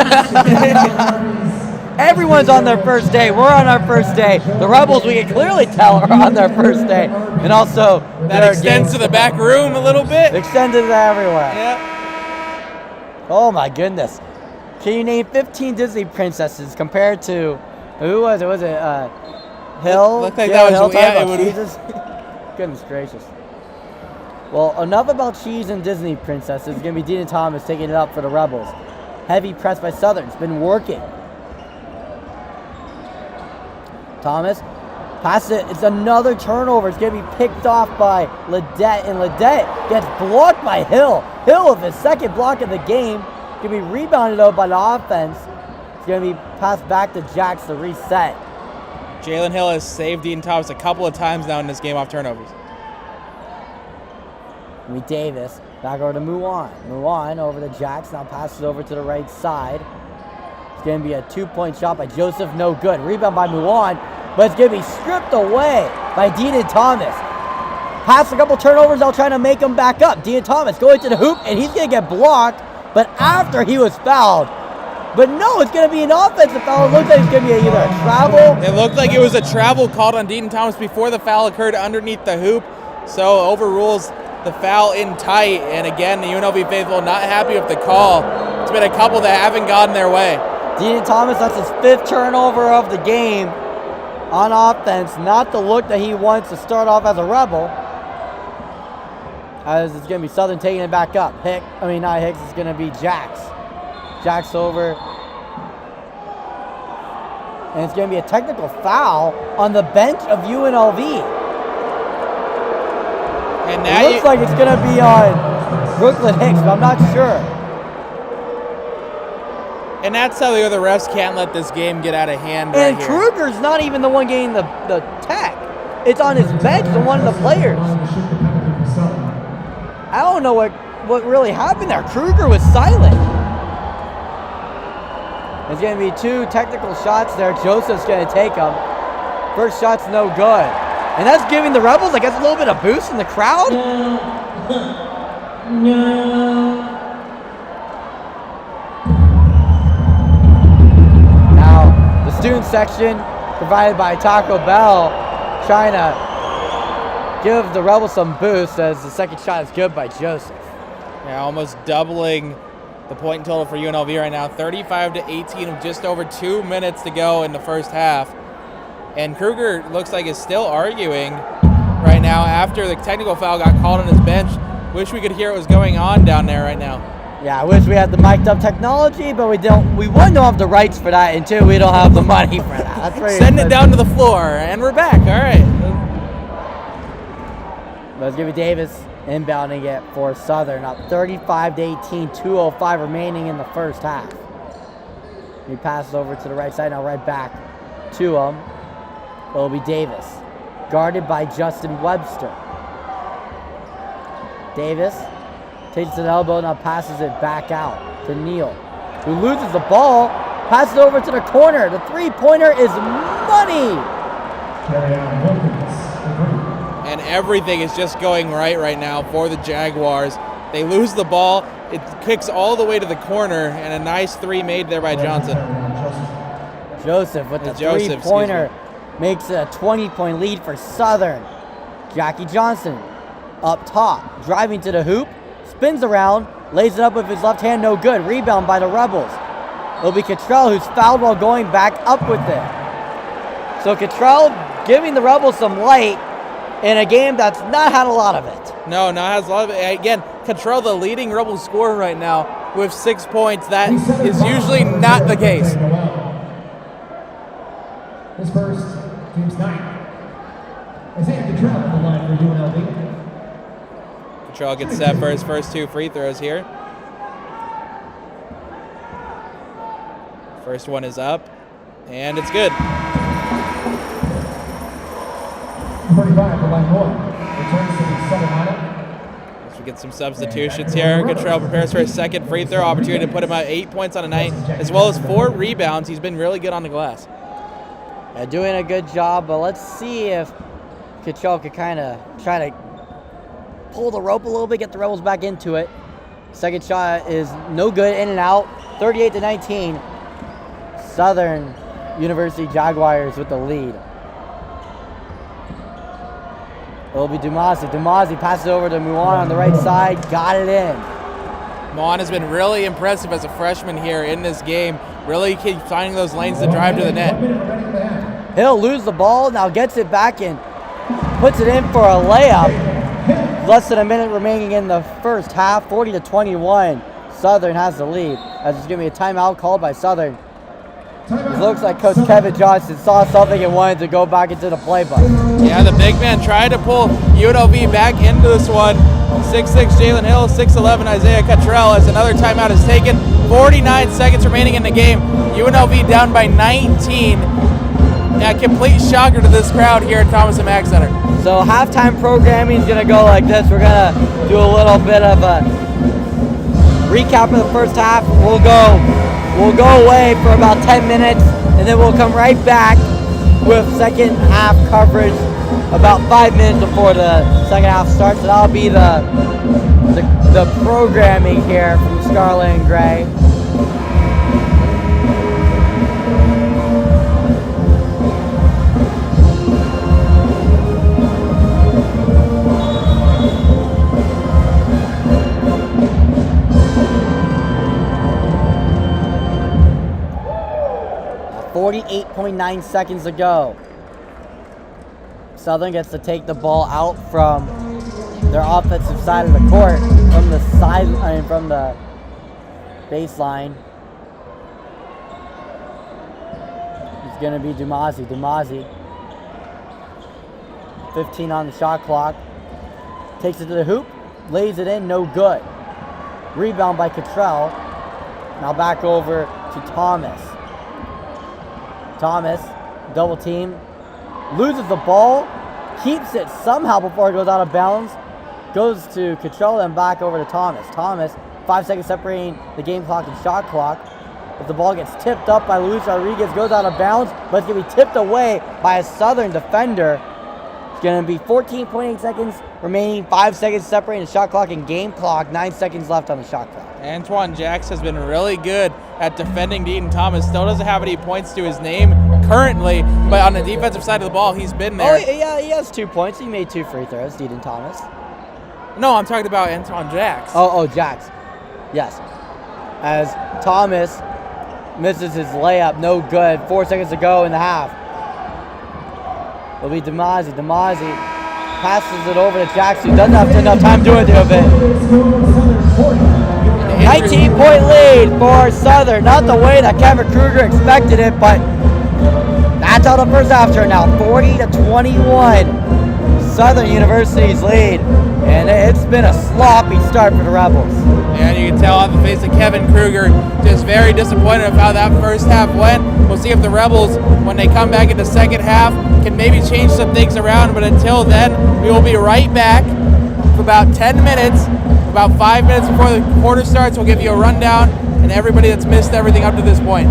Everyone's on their first day. We're on our first day. The Rebels, we can clearly tell, are on their first day. And also, That extends to the back room a little bit. extended to everywhere. Yeah. Oh my goodness. Can you name 15 Disney princesses compared to, who was it? Was it Hill? Looked like Gail that was- Hill yeah, talking it about would- cheeses? Goodness gracious. Well, enough about cheese and Disney princesses. It's going to be Dean and Thomas taking it up for the Rebels. Heavy press by Southern. It's been working. Thomas passes it. It's another turnover. It's going to be picked off by Ledette, and Ledette gets blocked by Hill. Hill with his second block of the game. Going to be rebounded out by the offense. It's going to be passed back to Jax to reset. Jalen Hill has saved Dean Thomas a couple of times now in this game off turnovers. Meet Davis. Back over to Muan. Muan over to Jax. Now passes over to the right side. It's going to be a 2-point shot by Joseph. No good. Rebound by Muan. But it's going to be stripped away by Dean and Thomas. Pass a couple turnovers. They'll try to make him back up. Dean and Thomas going to the hoop, and he's going to get blocked. But after he was fouled. But no, it's going to be an offensive foul. It looks like it's going to be either a travel. It looked like it was a travel called on Dean Thomas before the foul occurred underneath the hoop. So overrules the foul in tight. And again, the UNLV faithful not happy with the call. It's been a couple that haven't gotten their way. Dean and Thomas, that's his 5th turnover of the game on offense. Not the look that he wants to start off as a Rebel. As it's going to be Southern taking it back up. Not Hicks, it's going to be Jax. Jax over. And it's going to be a technical foul on the bench of UNLV. And now It looks like it's going to be on Brooklyn Hicks, but I'm not sure. And that's how the other refs can't let this game get out of hand And right here. Kruger's not even the one getting the tech. It's on his bench, the one of the players. I don't know what really happened there. Kruger was silent. It's going to be 2 technical shots there. Joseph's going to take them. First shot's no good. And that's giving the Rebels, I guess, a little bit of boost in the crowd. Now, the student section provided by Taco Bell trying to give the Rebels some boost as the second shot is good by Joseph. Yeah, almost doubling the point total for UNLV right now. 35-18 with just over 2 minutes to go in the first half. And Kruger looks like is still arguing right now after the technical foul got called on his bench. Wish we could hear what was going on down there right now. Yeah, I wish we had the mic'd up technology, but we don't. We wouldn't have the rights for that until we don't have the money for that. That's very Send it expensive. down to the floor, and we're back. All right. Let's give it Davis inbounding it for Southern, up 35-18, 2:05 remaining in the first half. He passes over to the right side, now right back to him. It'll be Davis, guarded by Justin Webster. Davis takes an elbow, now passes it back out to Neal, who loses the ball, passes it over to the corner. The three-pointer is money. Carry on Wilkins. And everything is just going right now for the Jaguars. They lose the ball. It kicks all the way to the corner, and a nice 3 made there by Johnson. Joseph with the Joseph, three-pointer makes it a 20-point lead for Southern. Jackie Johnson up top, driving to the hoop, spins around, lays it up with his left hand, no good. Rebound by the Rebels. It'll be Cottrell who's fouled while going back up with it. So Cottrell giving the Rebels some light in a game that's not had a lot of it. No, has a lot of it. Again, Cottrell, the leading Rebel scorer right now with 6 points. That is usually not the case. His first, team's 9. Isaiah Cottrell on the line for UNLV. Cottrell gets set for his first 2 free throws here. First one is up, and it's good. 35 for line 1. Returns to the Southern lineup. We get some substitutions here. Cottrell prepares for his second free throw opportunity to put him at 8 points on a night, as well as 4 rebounds. He's been really good on the glass. Yeah, doing a good job, but let's see if Cottrell could kind of try to pull the rope a little bit, get the Rebels back into it. Second shot is no good, in and out. 38-19. Southern University Jaguars with the lead. It'll be Dumasi. Dumasi passes over to Muan on the right side. Got it in. Muan has been really impressive as a freshman here in this game. Really keep finding those lanes to drive to the net. He'll lose the ball. Now gets it back and puts it in for a layup. Less than a minute remaining in the first half. 40-21. Southern has the lead. As there's going to be a timeout called by Southern. It looks like Coach Kevin Johnson saw something and wanted to go back into the playbook. Yeah, the big man tried to pull UNLV back into this one. 6'6" Jalen Hill, 6'11" Isaiah Cottrell as another timeout is taken. 49 seconds remaining in the game. UNLV down by 19. A complete shocker to this crowd here at Thomas & Mack Center. So halftime programming is going to go like this. We're going to do a little bit of a recap of the first half. We'll go away for about 10 minutes, and then we'll come right back with second half coverage about 5 minutes before the second half starts. So that'll be the programming here from Scarlet and Gray. .9 seconds to go. Southern gets to take the ball out from their offensive side of the court, from the baseline. It's going to be Dumasi. Dumasi, 15 on the shot clock. Takes it to the hoop, lays it in, no good. Rebound by Cottrell. Now back over to Thomas. Thomas, double team, loses the ball, keeps it somehow before it goes out of bounds, goes to Cottrell and back over to Thomas. Thomas, 5 seconds separating the game clock and shot clock. If the ball gets tipped up by Luis Rodriguez, goes out of bounds, but it's going to be tipped away by a Southern defender. It's going to be 14.8 seconds remaining, 5 seconds separating the shot clock and game clock, 9 seconds left on the shot clock. Antoine Jacks has been really good at defending Deaton Thomas. Still doesn't have any points to his name currently, but on the defensive side of the ball, he's been there. Oh, yeah, he has 2 points. He made 2 free throws, Deaton Thomas. No, I'm talking about Antoine Jacks. Oh, Jacks. Yes. As Thomas misses his layup, no good. 4 seconds to go in the half. It'll be Dumasi. Dumasi passes it over to Jacks, who doesn't have enough time doing it. 19-point lead for Southern. Not the way that Kevin Kruger expected it, but that's how the first half turned out. 40-21. Southern University's lead. And it's been a sloppy start for the Rebels. And you can tell on the face of Kevin Kruger, just very disappointed of how that first half went. We'll see if the Rebels, when they come back in the second half, can maybe change some things around. But until then, we will be right back for about 10 minutes. About 5 minutes before the quarter starts, we'll give you a rundown and everybody that's missed everything up to this point.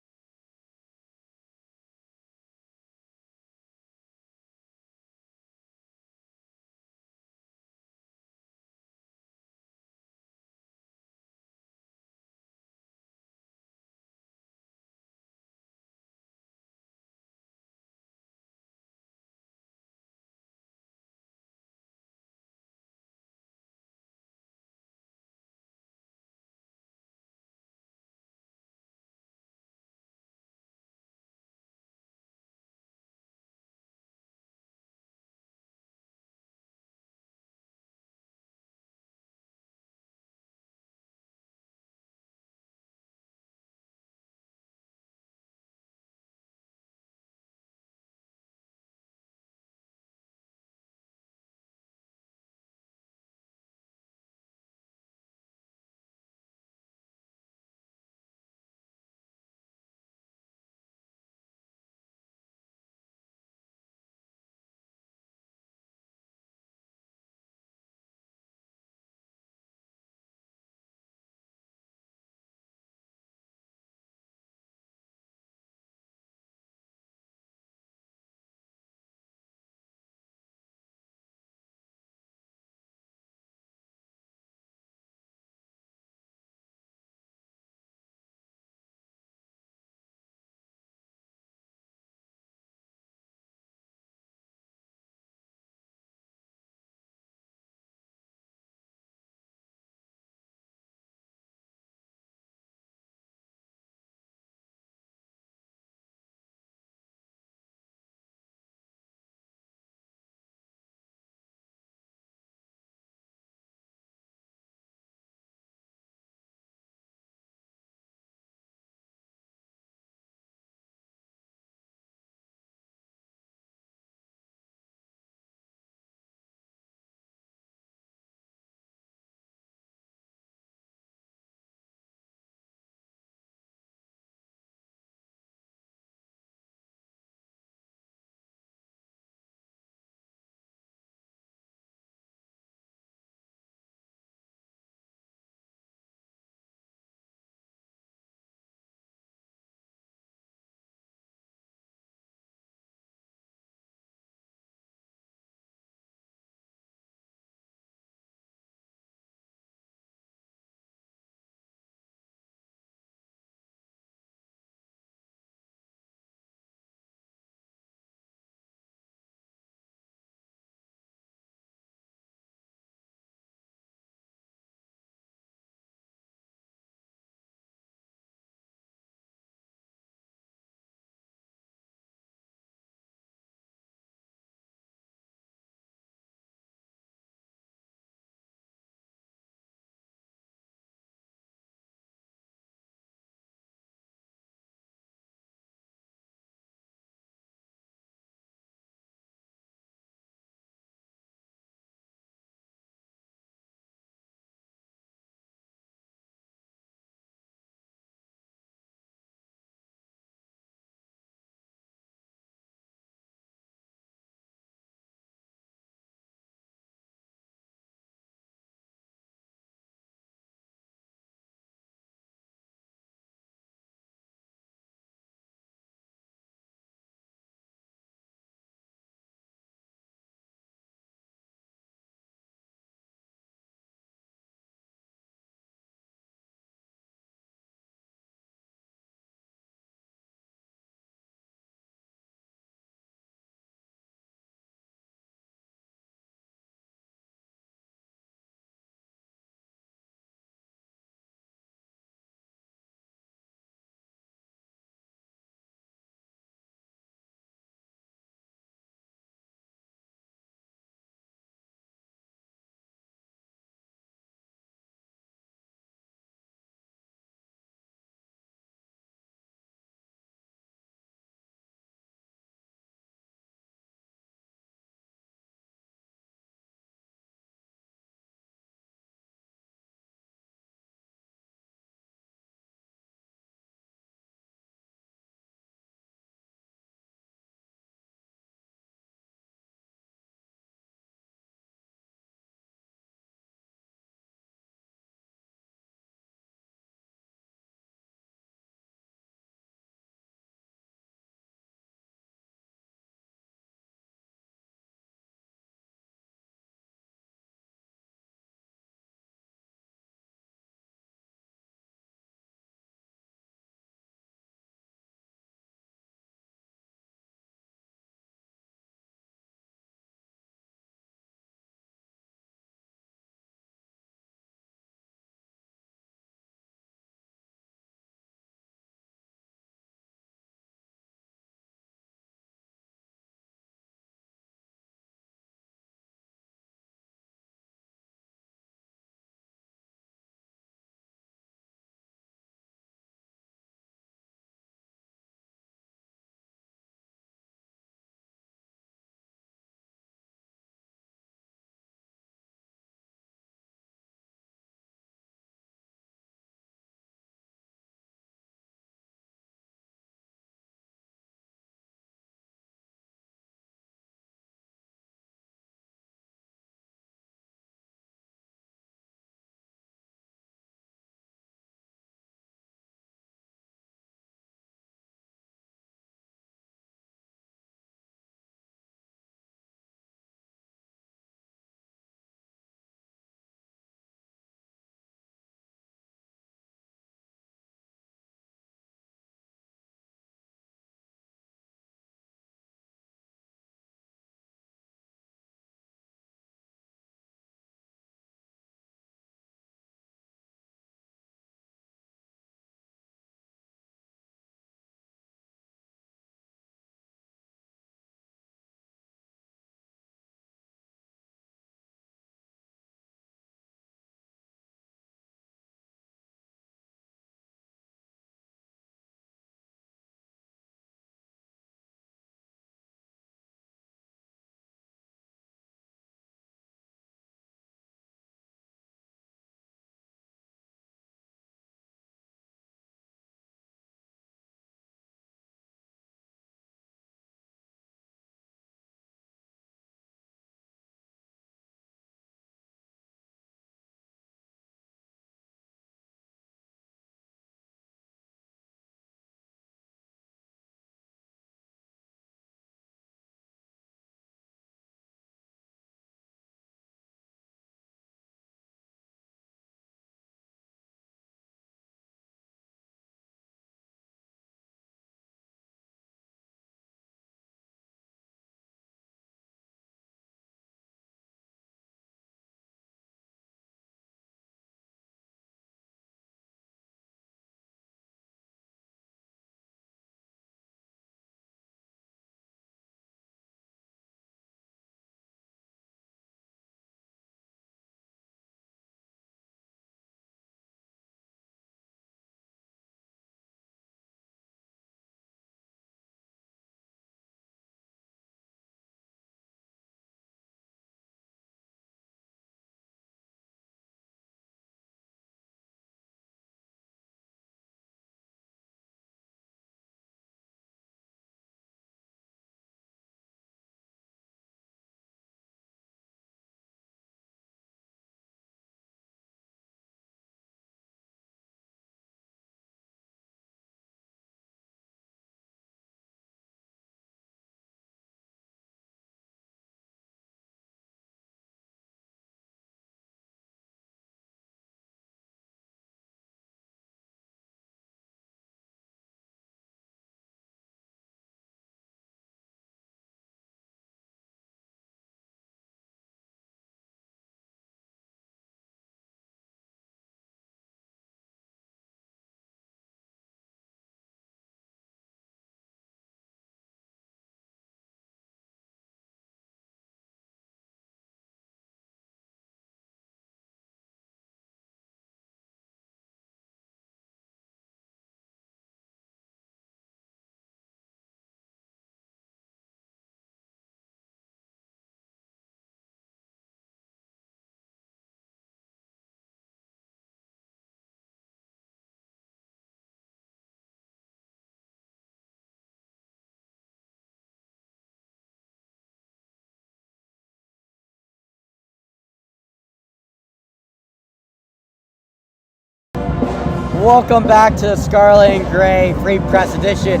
Welcome back to the Scarlet and Gray Free Press edition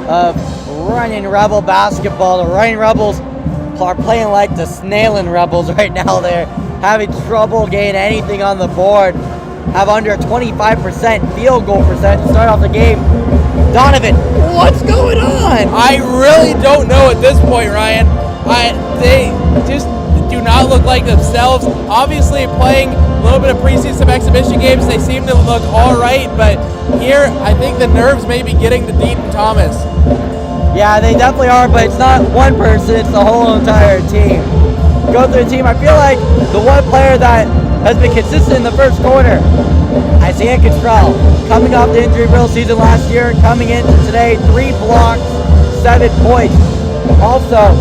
of Runnin Rebel basketball. The Runnin Rebels are playing like the Snailin Rebels right now. They're having trouble getting anything on the board. Have under a 25% field goal percentage to start off the game. Donovan, what's going on? I really don't know at this point, Ryan. They just do not look like themselves. Obviously, playing a little bit of preseason exhibition games, they seem to look all right. But here, I think the nerves may be getting to Deaton Thomas. Yeah, they definitely are, but it's not one person, it's the whole entire team. Go through the team, I feel like the one player that has been consistent in the first quarter, Isaiah Cottrell, coming off the injury-riddled season last year, coming into today, 3 blocks, 7 points. Also,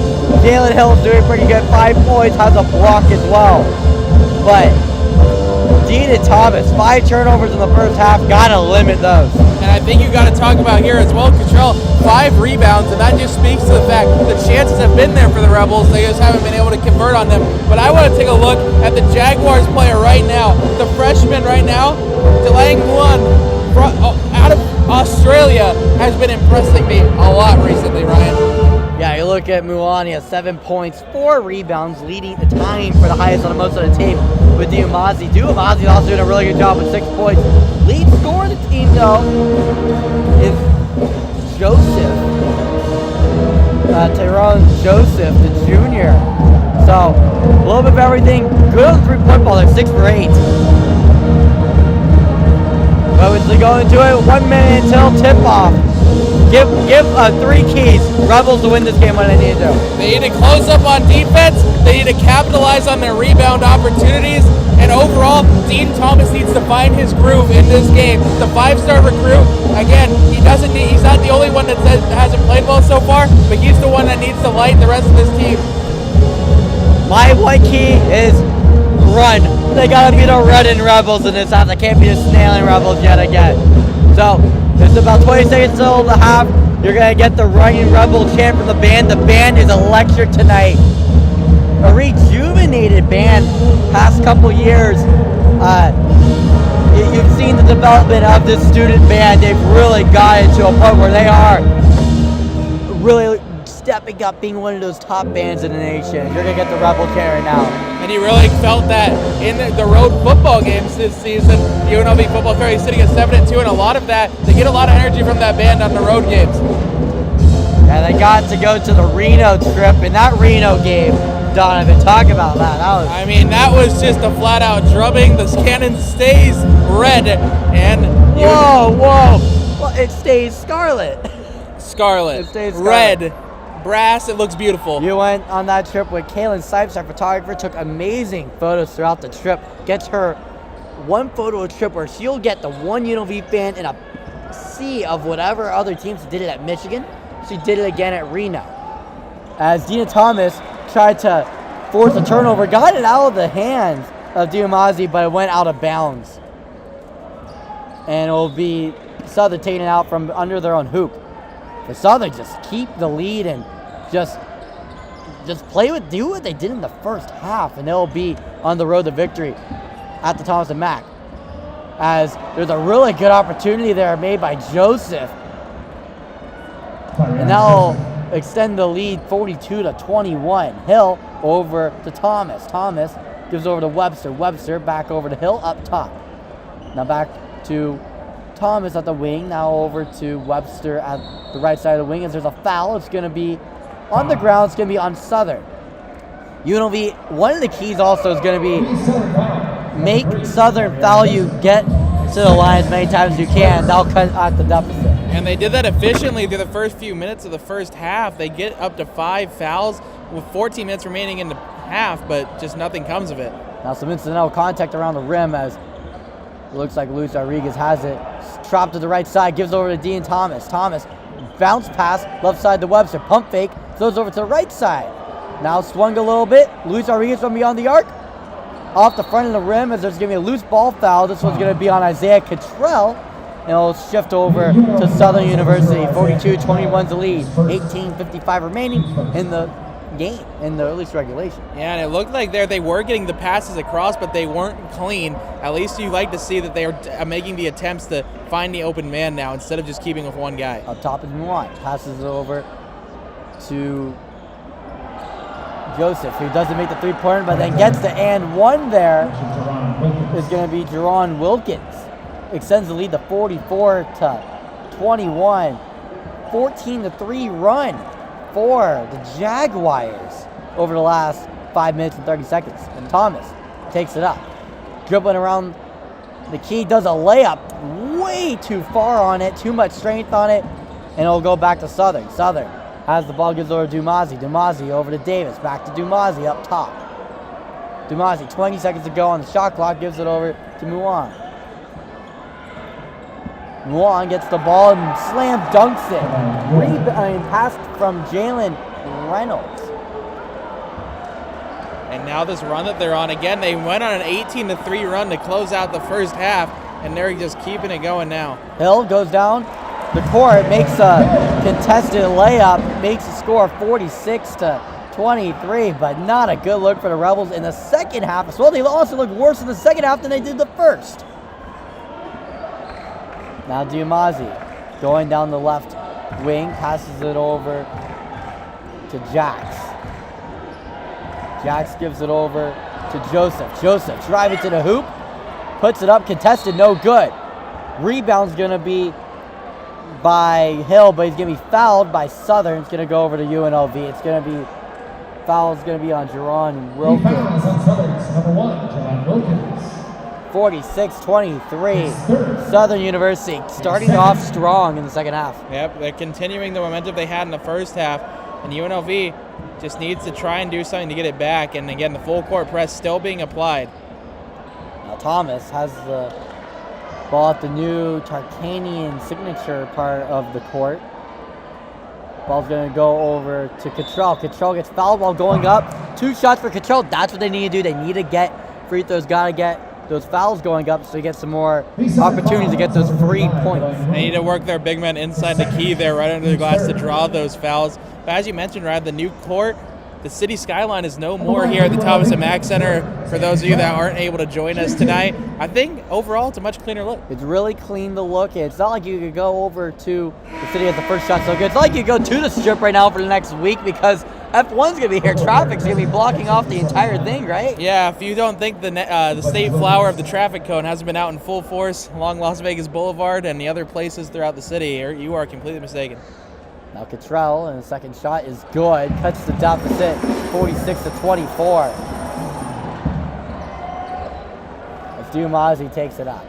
Jalen Hill's doing pretty good, 5 points, has a block as well. But Deaton Thomas, 5 turnovers in the first half, gotta limit those. And I think you got to talk about here as well, Cottrell, 5 rebounds, and that just speaks to the fact the chances have been there for the Rebels. They just haven't been able to convert on them. But I want to take a look at the Jaguars player right now. The freshman right now, Delang Muan, out of Australia, has been impressing me a lot recently, Ryan. Yeah, you look at Muan, he has 7 points, 4 rebounds, leading the time for the highest on most of the team with Duomazi. Duomazi also doing a really good job with 6 points. Lead scorer of the team, though, is Joseph. Tyrone Joseph, the junior. So, a little bit of everything. Good on the 3-point ball, they're 6 for 8. But as we go into it, 1 minute until tip-off. Give 3 keys. Rebels to win this game when they need to. They need to close up on defense. They need to capitalize on their rebound opportunities. And overall, Deaton Thomas needs to find his groove in this game. The 5-star recruit, again, he's not the only one that hasn't played well so far, but he's the one that needs to light the rest of this team. My one key is run. They gotta be the Runnin Rebels in this half. They can't be the Snailin Rebels yet again. So, it's about 20 seconds till the half. You're going to get the Runnin Rebel chant from the band. The band is electric tonight. A rejuvenated band past couple years. You've seen the development of this student band. They've really gotten to a point where they are really stepping up, being one of those top bands in the nation. You're going to get the Rebel chant right now. And he really felt that in the road football games this season. The UNLV football career, he's sitting at 7-2, and a lot of that, they get a lot of energy from that band on the road games. And they got to go to the Reno trip. In that Reno game, Donovan, talk about that. That was just a flat-out drubbing. The cannon stays red, and whoa! Well, it stays scarlet. Scarlet. It stays scarlet. Red. Brass, it looks beautiful. You went on that trip with Kaylin Sipes, our photographer, took amazing photos throughout the trip. Gets her one photo a trip where she'll get the one UNLV fan in a sea of whatever other teams did it at Michigan. She did it again at Reno. As Deaton Thomas tried to force a turnover, got it out of the hands of Duomazi, but it went out of bounds. And it will be Southern taken out from under their own hoop. The Southern just keep the lead and just do what they did in the first half, and they'll be on the road to victory at the Thomas and Mack. As there's a really good opportunity there made by Joseph, and that'll extend the lead 42-21. Hill over to Thomas. Thomas gives over to Webster. Webster back over to Hill up top. Now back to Thomas at the wing, now over to Webster at the right side of the wing. As there's a foul, it's going to be on the ground. It's going to be on Southern. UNLV, one of the keys also is going to be make Southern foul you, get to the line as many times as you can. That'll cut out the deficit. And they did that efficiently through the first few minutes of the first half. They get up to 5 fouls with 14 minutes remaining in the half, but just nothing comes of it. Now some incidental contact around the rim as it looks like Luis Rodriguez has it. Dropped to the right side, gives over to Deaton Thomas. Thomas, bounce pass, left side to Webster. Pump fake, throws over to the right side. Now swung a little bit. Luis Rodriguez from beyond the arc. Off the front of the rim as there's going to be a loose ball foul. This one's going to be on Isaiah Cottrell. And it'll shift over to Southern University. 42-21's the lead. 18:55 remaining in the game in the at least regulation. Yeah, and it looked like they were getting the passes across, but they weren't clean. At least you like to see that they are making the attempts to find the open man now instead of just keeping with one guy. Up top is Mulan. Passes it over to Joseph, who doesn't make the three-pointer, but then gets the and one there. Is going to be Jerron Wilkins. Extends the lead to 44 to 21. 14-3 run for the Jaguars over the last 5 minutes and 30 seconds. And Thomas takes it up. Dribbling around the key, does a layup way too far on it, too much strength on it, and it'll go back to Southern. Southern has the ball, gives over to Dumazi. Dumazi over to Davis, back to Dumazi up top. Dumazi, 20 seconds to go on the shot clock, gives it over to Mulan. Mulan gets the ball and slam dunks it. Pass from Jalen Reynolds. And now this run that they're on, again, they went on an 18-3 run to close out the first half, and they're just keeping it going now. Hill goes down the court, makes a contested layup, makes a score of 46-23, but not a good look for the Rebels in the second half as well. They also look worse in the second half than they did the first. Now Dumazi going down the left wing, passes it over to Jax. Jax gives it over to Joseph. Joseph driving to the hoop, puts it up, contested, no good. Rebound's going to be by Hill, but he's going to be fouled by Southern. It's going to go over to UNLV. It's going to be, foul's going to be on Jerron Wilkins. Fouls on Southern's number 1, Jerron Wilkins. 46-23. Southern University starting off strong in the second half. Yep, they're continuing the momentum they had in the first half, and UNLV just needs to try and do something to get it back. And again, the full court press still being applied. Now Thomas has the ball at the new Tarkanian signature part of the court. Ball's going to go over to Cottrell. Cottrell gets fouled while going up. 2 shots for Cottrell. That's what they need to do. They need to get free throws. Got to get those fouls going up so you get some more opportunities to get those free points. They need to work their big men inside the key there, right under the glass to draw those fouls. But as you mentioned, Ryan, the new court, the city skyline is no more here at the Thomas and Mack Center. For those of you that aren't able to join us tonight, I think overall it's a much cleaner look. It's really clean to look at. It's not like you could go over to the city as the first shot so good. It's not like you go to the strip right now for the next week because F1's going to be here. Traffic's going to be blocking off the entire thing, right? Yeah, if you don't think the state flower of the traffic cone hasn't been out in full force along Las Vegas Boulevard and the other places throughout the city, you are completely mistaken. Now Cottrell, and the second shot is good. Cuts the deficit, 46-24. As Dumazi takes it up.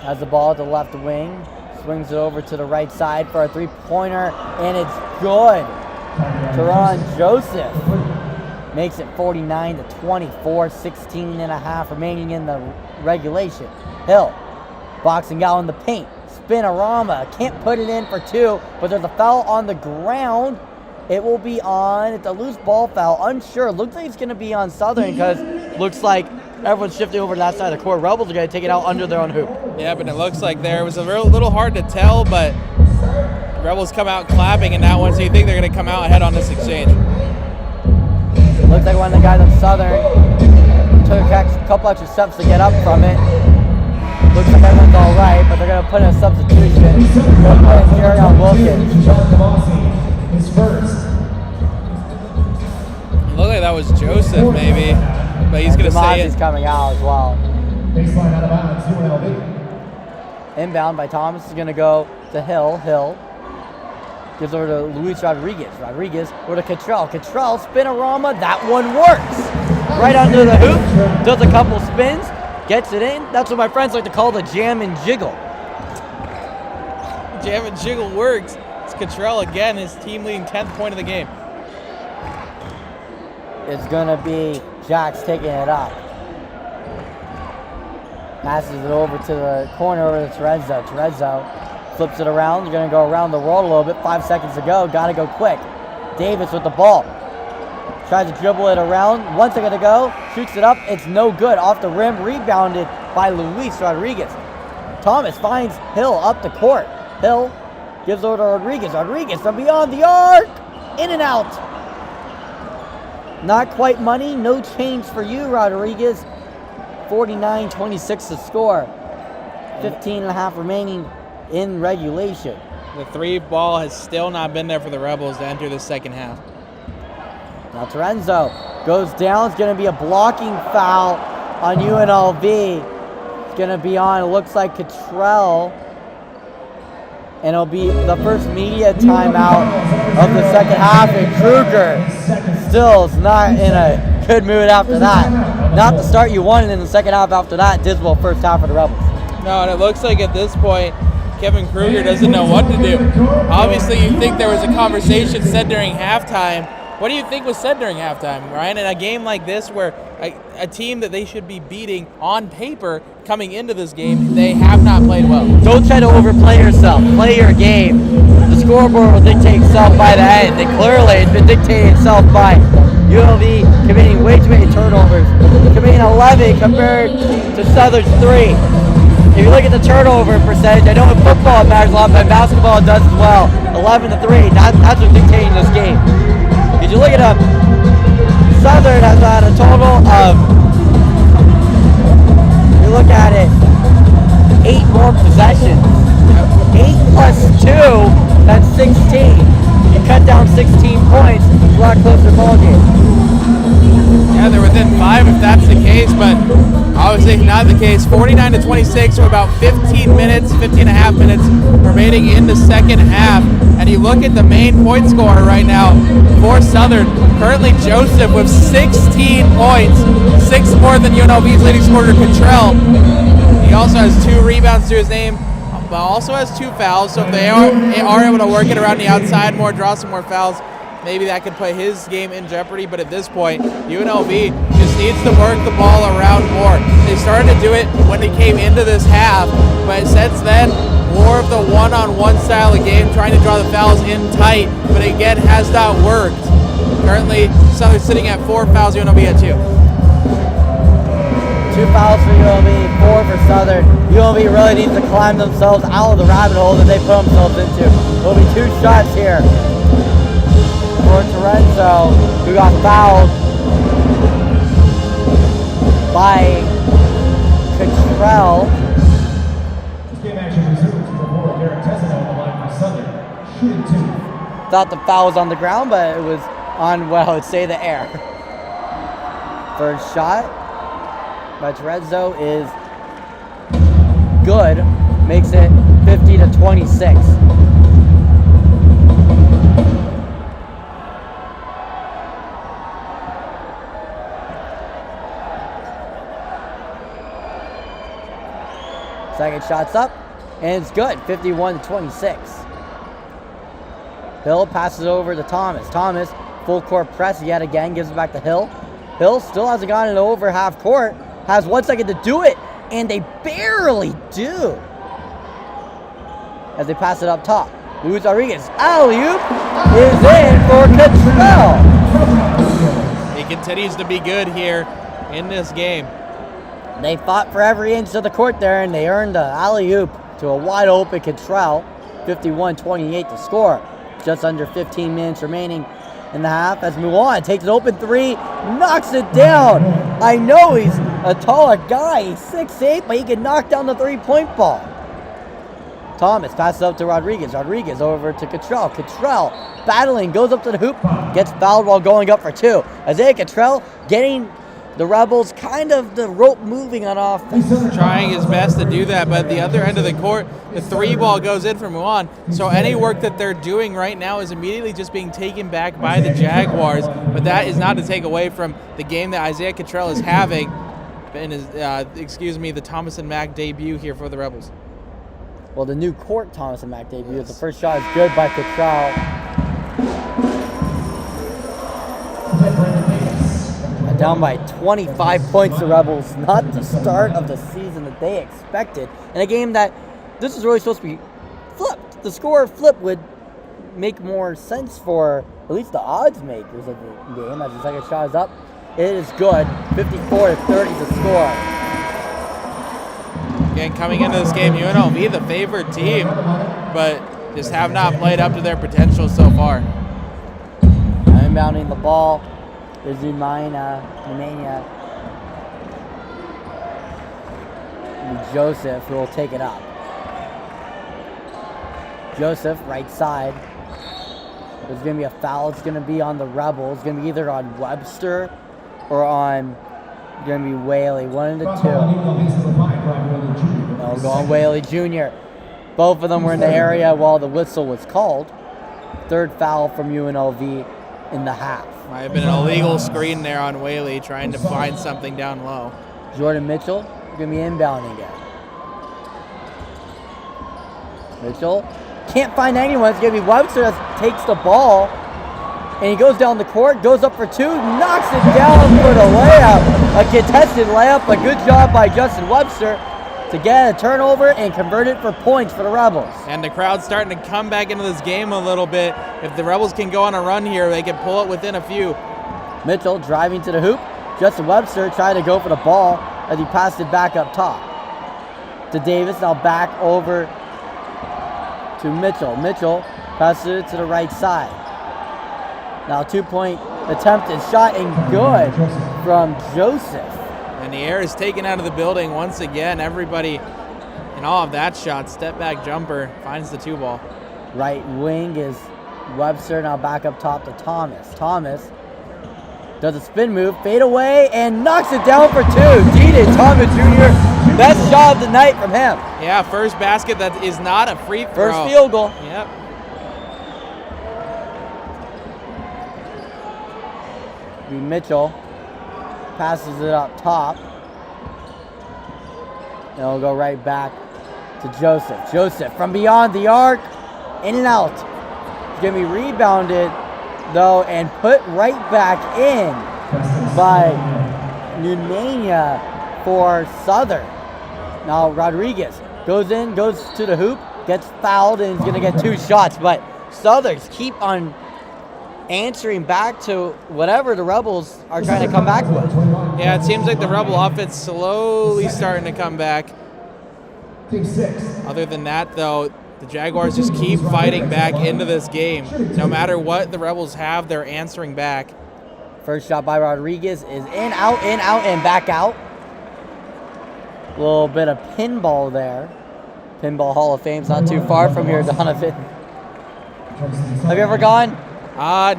Has the ball at the left wing. Swings it over to the right side for a three-pointer, and it's good. Teron Joseph makes it 49-24, 16 and a half remaining in the regulation. Hill boxing out in the paint. Spinorama can't put it in for 2, but there's a foul on the ground. It will be on. It's a loose ball foul. Unsure. Looks like it's going to be on Southern because looks like everyone's shifting over to that side of the court. Rebels are going to take it out under their own hoop. Yeah, but it looks like there was a little hard to tell, but Rebels come out clapping in that one, so you think they're going to come out ahead on this exchange. Looks like one of the guys on Southern took a couple extra steps to get up from it. Looks like everyone's all right, but they're going to put in a substitution. They're going to put in Jerron Wilkins. His first. It looked like that was Joseph, maybe, but he's going to say it. He's coming out as well. Baseline out of bounds, UNLV. Inbound by Thomas is going to go to Hill. Hill gives over to Luis Rodriguez. Rodriguez over to Cottrell. Cottrell, spinorama. That one works. Right under the hoop. Does a couple spins. Gets it in. That's what my friends like to call the jam and jiggle. Jam and jiggle works. It's Cottrell again, his team leading 10th point of the game. It's going to be Jax taking it up. Passes it over to the corner over to Terezzo. Terezzo flips it around. You're going to go around the world a little bit. 5 seconds to go. Got to go quick. Davis with the ball. Tries to dribble it around. 1 second to go. Shoots it up. It's no good. Off the rim. Rebounded by Luis Rodriguez. Thomas finds Hill up the court. Hill Gives over to Rodriguez. Rodriguez from beyond the arc. In and out. Not quite money. No change for you, Rodriguez. 49-26 to score. 15 and a half remaining in regulation. The 3 ball has still not been there for the Rebels to enter the second half. Now Terenzo goes down. It's going to be a blocking foul on UNLV. It's going to be on, it looks like, Cottrell. And it'll be the first media timeout of the second half. And Kruger still is not in a good mood after that. Not the start you wanted in the second half after that. Dismal first half for the Rebels. No, and it looks like at this point, Kevin Kruger doesn't know what to do. Obviously, you think there was a conversation said during halftime. What do you think was said during halftime, Ryan? In a game like this where a team that they should be beating on paper coming into this game, they have not played well. Don't try to overplay yourself. Play your game. The scoreboard will dictate itself by the end. And clearly it's been dictating itself by UNLV committing way too many turnovers. Committing 11 compared to Southern's 3. If you look at the turnover percentage, I know in football it matters a lot, but in basketball it does as well. 11-3, that's what's dictating this game. If you look at them, Southern has had a total of, you look at it, 8 more possessions. 8 plus 2, that's 16. You cut down 16 points, it's a lot closer ball game. Yeah, they're within 5 if that's the case, but obviously not the case. 49-26 with about 15 and a half minutes remaining in the second half. And you look at the main point scorer right now for Southern. Currently Joseph with 16 points, 6 more than UNLV's leading scorer Cottrell. He also has 2 rebounds to his name, but also has 2 fouls. So if they are able to work it around the outside more, draw some more fouls, maybe that could put his game in jeopardy, but at this point, UNLV just needs to work the ball around more. They started to do it when they came into this half, but since then, more of the one-on-one style of game, trying to draw the fouls in tight, but again, has not worked. Currently, Southern sitting at 4 fouls, UNLV at 2. 2 fouls for UNLV, 4 for Southern. UNLV really needs to climb themselves out of the rabbit hole that they put themselves into. There'll be 2 shots here for Terenzo, who got fouled by Cottrell. This game action resumes before Derek Tessino on the line for Southern. Shooting 2. Thought the foul was on the ground, but it was on, well, I would say, the air. First shot by Terenzo is good. Makes it 50-26. Second shot's up, and it's good, 51-26. Hill passes over to Thomas. Thomas, full court press yet again, gives it back to Hill. Hill still hasn't gotten it over half court, has 1 second to do it, and they barely do. As they pass it up top. Luis Rodriguez, alley-oop is in for Cottrell. He continues to be good here in this game. They fought for every inch of the court there, and they earned the alley-oop to a wide-open Cottrell. 51-28 to score. Just under 15 minutes remaining in the half as Mulan takes an open 3, knocks it down. I know he's a taller guy. He's 6'8", but he can knock down the 3-point ball. Thomas passes up to Rodriguez. Rodriguez over to Cottrell. Cottrell battling, goes up to the hoop, gets fouled while going up for 2. Isaiah Cottrell getting the Rebels kind of the rope moving on offense. Trying his best to do that, but at the other end of the court, the 3 ball goes in for Mulan. So any work that they're doing right now is immediately just being taken back by the Jaguars, but that is not to take away from the game that Isaiah Cottrell is having in his, the Thomas and Mack debut here for the Rebels. Well, the new court Thomas and Mack debut. The first shot is good by Cottrell. Down by 25 points, the Rebels. Not the start of the season that they expected. In a game that this is really supposed to be flipped. The score flip would make more sense for at least the odds makers of the game. As the second shot is up, it is good. 54-30 to score. Again, coming into this game, UNLV the favored team, but just have not played up to their potential so far. Inbounding the ball is Nemanja. Joseph, who will take it up. Joseph, right side. There's going to be a foul. It's going to be on the Rebels. It's going to be either on Webster or on going to be Whaley. 1 of the 2. They'll go on Whaley Jr. Both of them were in the area while the whistle was called. 3rd foul from UNLV in the half. Might have been an illegal screen there on Whaley, trying to find something down low. Jordan Mitchell going to be inbounding it. Mitchell can't find anyone. It's going to be Webster that takes the ball. And he goes down the court, goes up for 2, knocks it down for the layup. A contested layup. A good job by Justin Webster to get a turnover and convert it for points for the Rebels. And the crowd's starting to come back into this game a little bit. If the Rebels can go on a run here, they can pull it within a few. Mitchell driving to the hoop. Justin Webster trying to go for the ball as he passed it back up top to Davis. Now back over to Mitchell. Mitchell passes it to the right side. Now 2-point attempted shot and good from Joseph. And the air is taken out of the building once again. Everybody in all of that shot, step back jumper, finds the 2 ball. Right wing is Webster, now back up top to Thomas. Thomas does a spin move, fade away, and knocks it down for 2. Deedon Thomas Jr., best shot of the night from him. Yeah, first basket that is not a free throw. First field goal. Yep. Mitchell passes it up top. And it'll go right back to Joseph. Joseph from beyond the arc, in and out. It's going to be rebounded, though, and put right back in by Nemanja for Southern. Now Rodriguez goes in, goes to the hoop, gets fouled, and is going to get 2 shots. But Southerns keep on answering back to whatever the Rebels are trying to come back with. Yeah, it seems like the Rebel offense slowly starting to come back. Other than that, though, the Jaguars just keep fighting back into this game. No matter what the Rebels have, they're answering back. First shot by Rodriguez is in, out, and back out. A little bit of pinball there. Pinball Hall of Fame's not too far from here, Donovan. Have you ever gone?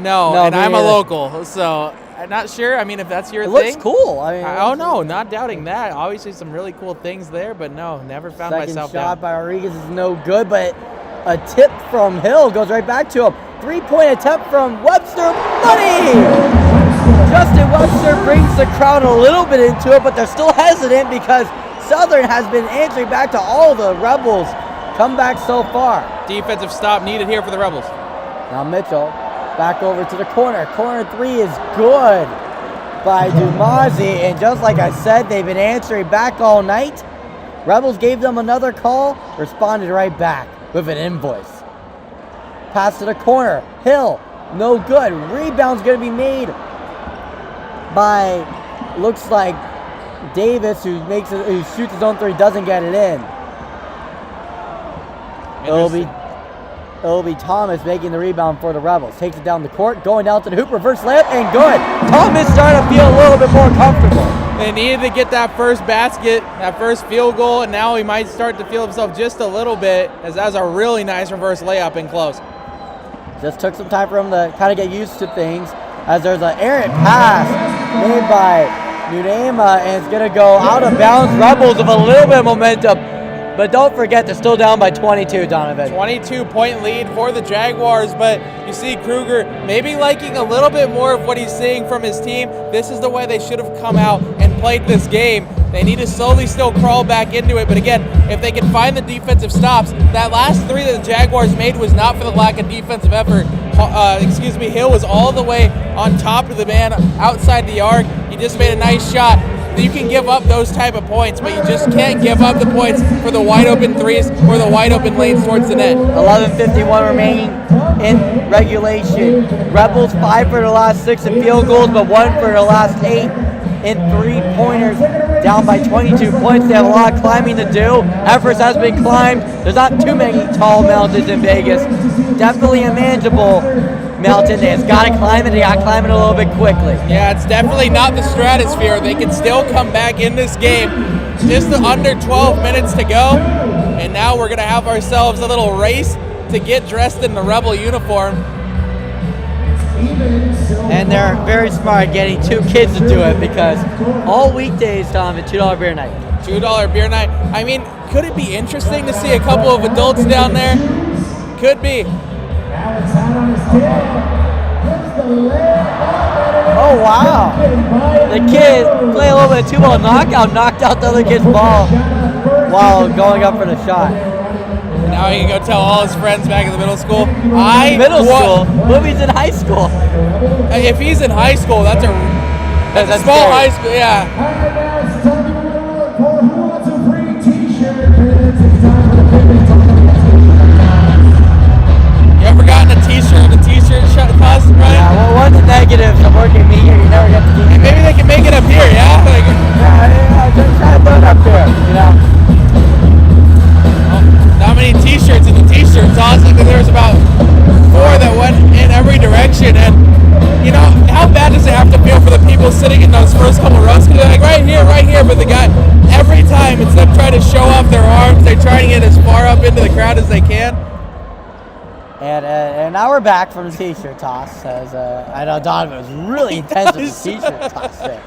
No, and I'm a local, so I'm not sure. I mean, if that's your thing. It looks cool. I mean, oh, no, not doubting that. Obviously, some really cool things there, but no, never found myself Second shot down. by Rodriguez is no good, but a tip from Hill goes right back to him. 3-point attempt from Webster. Money! Justin Webster brings the crowd a little bit into it, but they're still hesitant because Southern has been answering back to all the Rebels' comeback so far. Defensive stop needed here for the Rebels. Now Mitchell back over to the corner. Corner 3 is good by Dumasi. And just like I said, they've been answering back all night. Rebels gave them another call, responded right back with an invoice. Pass to the corner. Hill, no good. Rebound's going to be made by, looks like, Davis, who shoots his own 3, doesn't get it in. It'll be Thomas making the rebound for the Rebels. Takes it down the court, going down to the hoop, reverse layup, and good. Thomas starting to feel a little bit more comfortable. They needed to get that first basket, that first field goal, and now he might start to feel himself just a little bit, as that's a really nice reverse layup and close. Just took some time for him to kind of get used to things, as there's an errant pass made by Nunema, and it's going to go out of bounds. Rebels with a little bit of momentum. But don't forget, they're still down by 22, Donovan. 22-point lead for the Jaguars, but you see Kruger maybe liking a little bit more of what he's seeing from his team. This is the way they should have come out and played this game. They need to slowly still crawl back into it, but again, if they can find the defensive stops, that last 3 that the Jaguars made was not for the lack of defensive effort. Hill was all the way on top of the man outside the arc. He just made a nice shot. You can give up those type of points, but you just can't give up the points for the wide open 3s or the wide open lanes towards the net. 11:51 remaining in regulation. Rebels 5 for the last 6 in field goals, but 1 for the last 8 in three-pointers, down by 22 points. They have a lot of climbing to do. Everest has been climbed. There's not too many tall mountains in Vegas. Definitely a manageable mountain. They just got to climb it. They got to climb it a little bit quickly. Yeah, it's definitely not the stratosphere. They can still come back in this game. Just under 12 minutes to go. And now we're going to have ourselves a little race to get dressed in the Rebel uniform. And they're very smart getting two kids to do it because all weekdays, Tom, it's $2 beer night. $2 beer night. I mean, could it be interesting to see a couple of adults down there? Could be. Oh, wow. The kid played a little bit of two-ball knockout, knocked out the other kid's ball while going up for the shot. Now he can go tell all his friends back in the middle school. Middle school? What if he's in high school? If he's in high school, that's a small scary. high school, yeah. You ever gotten a t-shirt cost, Brian? Yeah, well, one of the negatives of working me here, you never get to keep it. Maybe they can make it up here, yeah? Just try to put it up there, you know? Not many t-shirts in the t-shirt toss. Like there was about 4 that went in every direction. And, you know, how bad does it have to feel for the people sitting in those first couple rows? Because they're like, right here. But the guy, every time it's them trying to show off their arms. They're trying to get as far up into the crowd as they can. And now we're back from the t-shirt toss. As I know Donovan was really intense with the t-shirt toss there.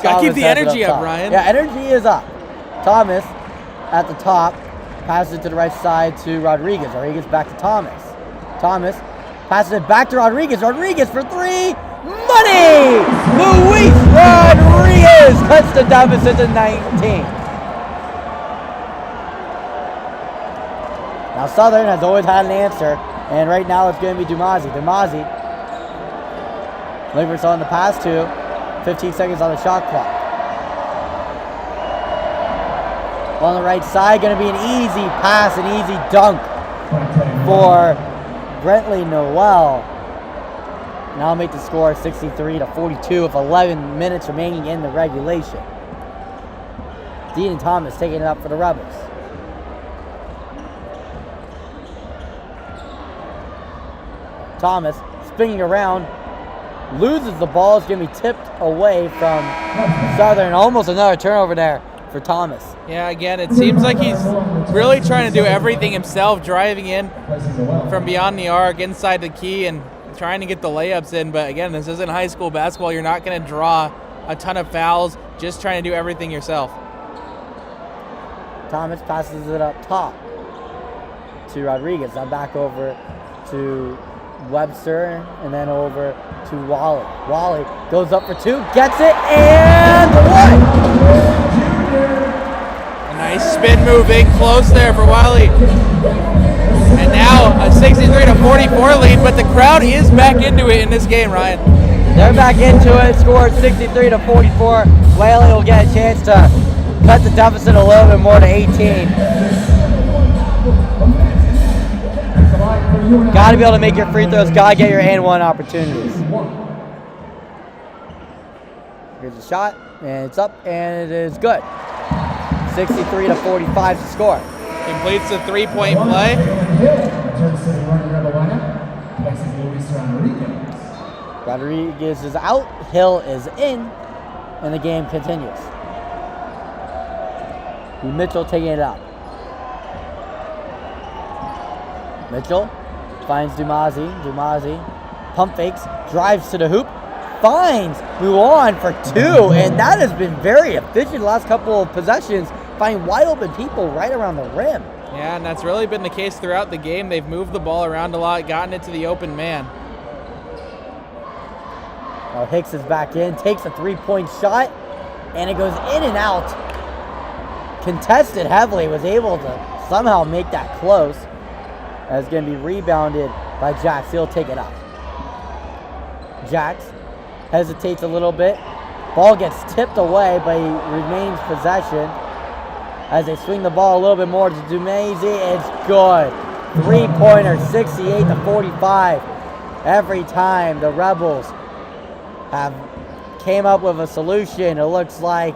Gotta keep the energy up, Ryan. Yeah, energy is up. Thomas at the top, passes it to the right side to Rodriguez. Rodriguez back to Thomas. Thomas passes it back to Rodriguez. Rodriguez for three. Money! Luis Rodriguez cuts the deficit to 19. Now Southern has always had an answer, and right now it's going to be Dumazi. Dumazi looking for someone to pass to. 15 seconds on the shot clock. On the right side, going to be an easy pass, an easy dunk for Brentley Noel. Now make the score 63-42 with 11 minutes remaining in the regulation. Dean Thomas taking it up for the Rebels. Thomas spinning around, loses the ball. It's going to be tipped away from Southern. Almost another turnover there for Thomas. Yeah, again, it seems like he's really trying to do everything himself, driving in from beyond the arc, inside the key, and trying to get the layups in. But again, this isn't high school basketball. You're not going to draw a ton of fouls, just trying to do everything yourself. Thomas passes it up top to Rodriguez. Now back over to Webster, and then over to Wally. Wally goes up for two, gets it, and one! A nice spin move in close there for Wiley. And now a 63-44 lead, but the crowd is back into it in this game, Ryan. They're back into it, scored 63-44. Wiley will get a chance to cut the deficit a little bit more to 18. Got to be able to make your free throws. Got to get your and one opportunities. Here's the shot, and it's up, and it is good. 63-45 to score. Completes the three-point play. Rodriguez is out, Hill is in, and the game continues. Mitchell taking it up. Mitchell finds Dumazi. Dumazi pump fakes, drives to the hoop, finds Mulan for two, and that has been very efficient the last couple of possessions, finding wide open people right around the rim. Yeah, and that's really been the case throughout the game. They've moved the ball around a lot, gotten it to the open man. Now Hicks is back in, takes a three-point shot, and it goes in and out. Contested heavily, was able to somehow make that close. As going to be rebounded by Jax. He'll take it up. Jax hesitates a little bit. Ball gets tipped away, but he remains possession. As they swing the ball a little bit more to Dumazi, it's good. Three-pointer, 68-45. Every time the Rebels have came up with a solution. It looks like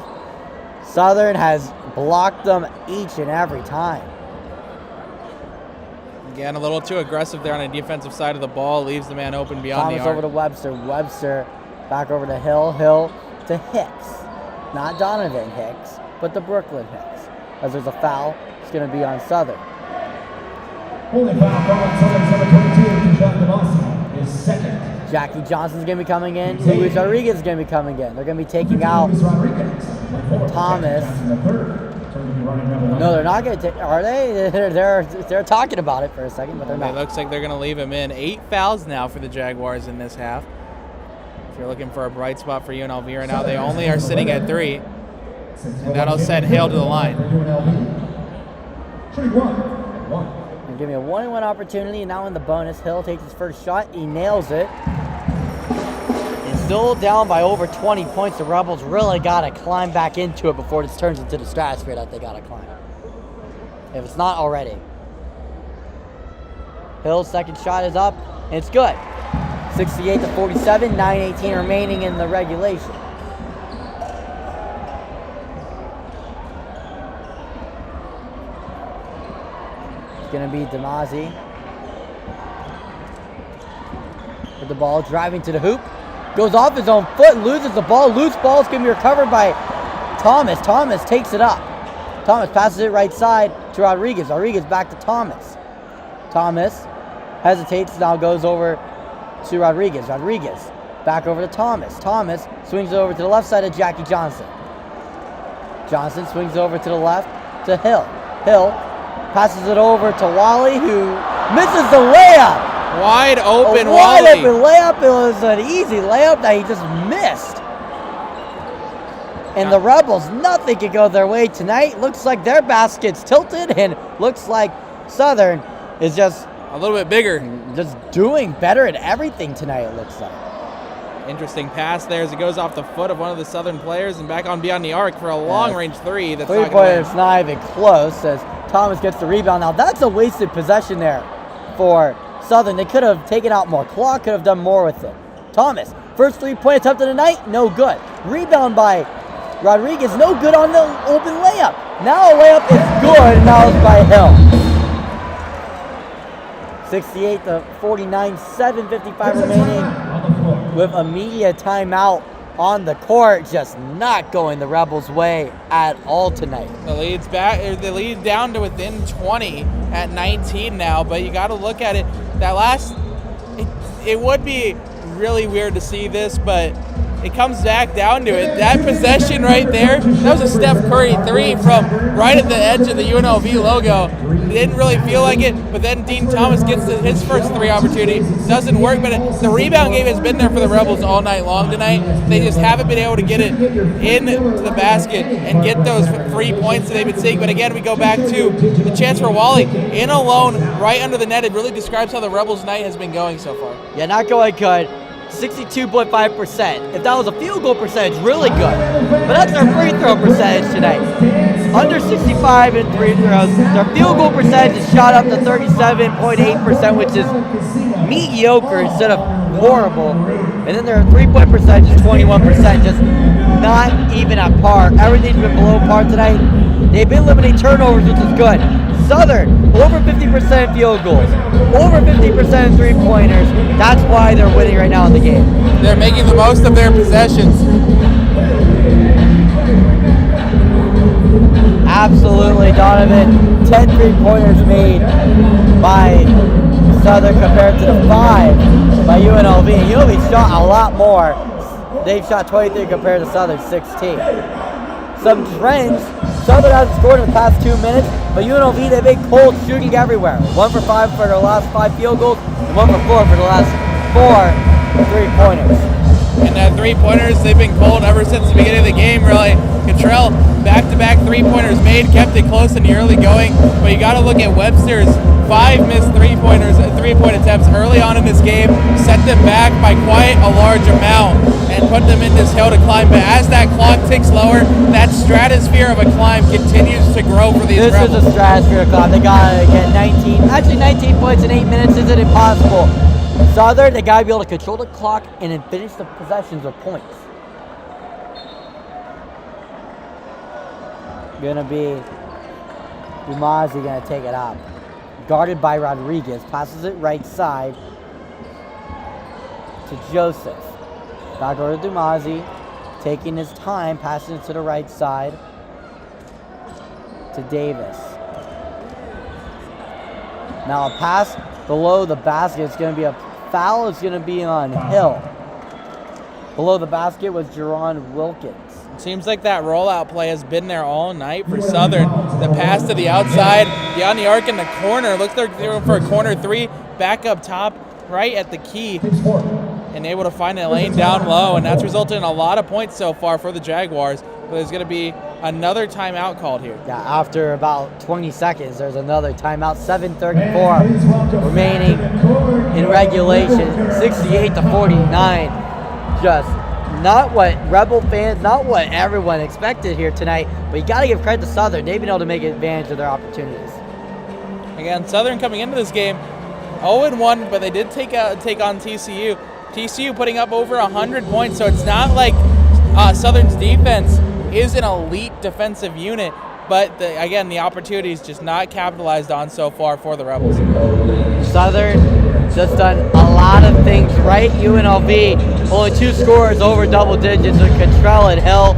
Southern has blocked them each and every time. Again, a little too aggressive there on the defensive side of the ball. Leaves the man open beyond Thomas the arc. over to Webster. Webster back over to Hill. Hill to Hicks. Not Donovan Hicks, but the Brooklyn Hicks. As there's a foul, it's going to be on Southern. Holding foul on Southern's number 22, John DeMasi, is second. Jackie Johnson's going to be coming in. Luis Rodriguez is going to be coming in. They're going to be taking out Thomas. No, they're not going to take. Are they? They're talking about it for a second, but they're not. It looks like they're going to leave him in. 8 fouls now for the Jaguars in this half. If you're looking for a bright spot for UNLV right now, they only are sitting at 3. And that'll send Hale to the line. Give me a 1-1 opportunity, and now in the bonus, Hill takes his first shot. He nails it. And still down by over 20 points. The Rebels really got to climb back into it before this turns into the stratosphere that they got to climb. If it's not already. Hill's second shot is up, and it's good. 68-47, 9:18 remaining in the regulation. Going to be DeMasi with the ball, driving to the hoop, goes off his own foot, loses the ball. Loose ball is going to be recovered by Thomas. Thomas takes it up. Thomas passes it right side to Rodriguez. Rodriguez back to Thomas. Thomas hesitates, now goes over to Rodriguez. Rodriguez back over to Thomas. Thomas swings it over to the left side of Jackie Johnson. Johnson swings over to the left to Hill. Hill passes it over to Wally, who misses the layup. Wide open, a Wally. Wide open layup. It was an easy layup that he just missed. And the Rebels, nothing could go their way tonight. Looks like their basket's tilted, and looks like Southern is just a little bit bigger. Just doing better at everything tonight, it looks like. Interesting pass there as it goes off the foot of one of the Southern players and back on beyond the arc for a long-range three. That's three-pointer's not even close as Thomas gets the rebound. Now that's a wasted possession there for Southern. They could have taken out more clock, could have done more with it. Thomas, first three-point attempt of the night, no good. Rebound by Rodriguez, no good on the open layup. Now a layup is good, and now it's by Hill. 68-49, 7:55 remaining with a media timeout on the court, just not going the Rebels' way at all tonight. The lead's back, the lead down to within 20 at 19 now, but you got to look at it. That last, it would be really weird to see this, but it comes back down to it. That possession right there, that was a Steph Curry three from right at the edge of the UNLV logo. Didn't really feel like it, but then Dean Thomas gets his first three opportunity. Doesn't work, but the rebound game has been there for the Rebels all night long tonight. They just haven't been able to get it into the basket and get those 3 points that they've been seeing. But again, we go back to the chance for Wally in alone right under the net. It really describes how the Rebels' night has been going so far. Yeah, not going good. 62.5%. If that was a field goal percentage, really good. But that's their free throw percentage tonight. Under 65 in free throws. Their field goal percentage is shot up to 37.8%, which is mediocre instead of horrible. And then their three-point percentage is 21%, just not even at par. Everything's been below par tonight. They've been limiting turnovers, which is good. Southern, over 50% field goals, over 50% three-pointers. That's why they're winning right now in the game. They're making the most of their possessions. Absolutely, Donovan. 10 three-pointers made by Southern compared to the 5 by UNLV. UNLV shot a lot more. They've shot 23 compared to Southern 16. Some trends. Southern hasn't scored in the past 2 minutes, but UNLV, they've been cold shooting everywhere. 1 for 5 for their last 5 field goals, and 1 for 4 for the last 4 three-pointers. And that three-pointers, they've been cold ever since the beginning of the game, really. Cottrell, back-to-back three-pointers made, kept it close in the early going, but you got to look at Webster's 5 missed three-point attempts early on in this game, set them back by quite a large amount, and put them in this hill to climb. But as that clock ticks lower, that stratosphere of a climb continues to grow for these Rebels. This is a stratosphere climb. They got to get 19 points in 8 minutes isn't impossible. Southern, they got to be able to control the clock and then finish the possessions with points. gonna be Dumazi gonna take it up. Guarded by Rodriguez, passes it right side to Joseph. Back over to Dumazi, taking his time, passing it to the right side to Davis. Now a pass below the basket. It's going to be a foul. It's going to be on Hill. Below the basket was Jerron Wilkins. Seems like that rollout play has been there all night for Southern. The pass to the outside, beyond the arc in the corner. Looks like they're going for a corner three. Back up top, right at the key. And able to find a lane down low. And that's resulted in a lot of points so far for the Jaguars. But there's going to be another timeout called here. Yeah, after about 20 seconds, there's another timeout. 7:34 remaining in regulation. 68-49. Just not what Rebel fans, not what everyone expected here tonight. But you got to give credit to Southern. They've been able to make advantage of their opportunities. Again, Southern coming into this game 0-1, but they did take on TCU. TCU putting up over 100 points, so it's not like Southern's defense is an elite defensive unit, but again, the opportunity is just not capitalized on so far for the Rebels. Southern just done a lot of things right. UNLV only 2 scores over double digits with Cottrell and Hill.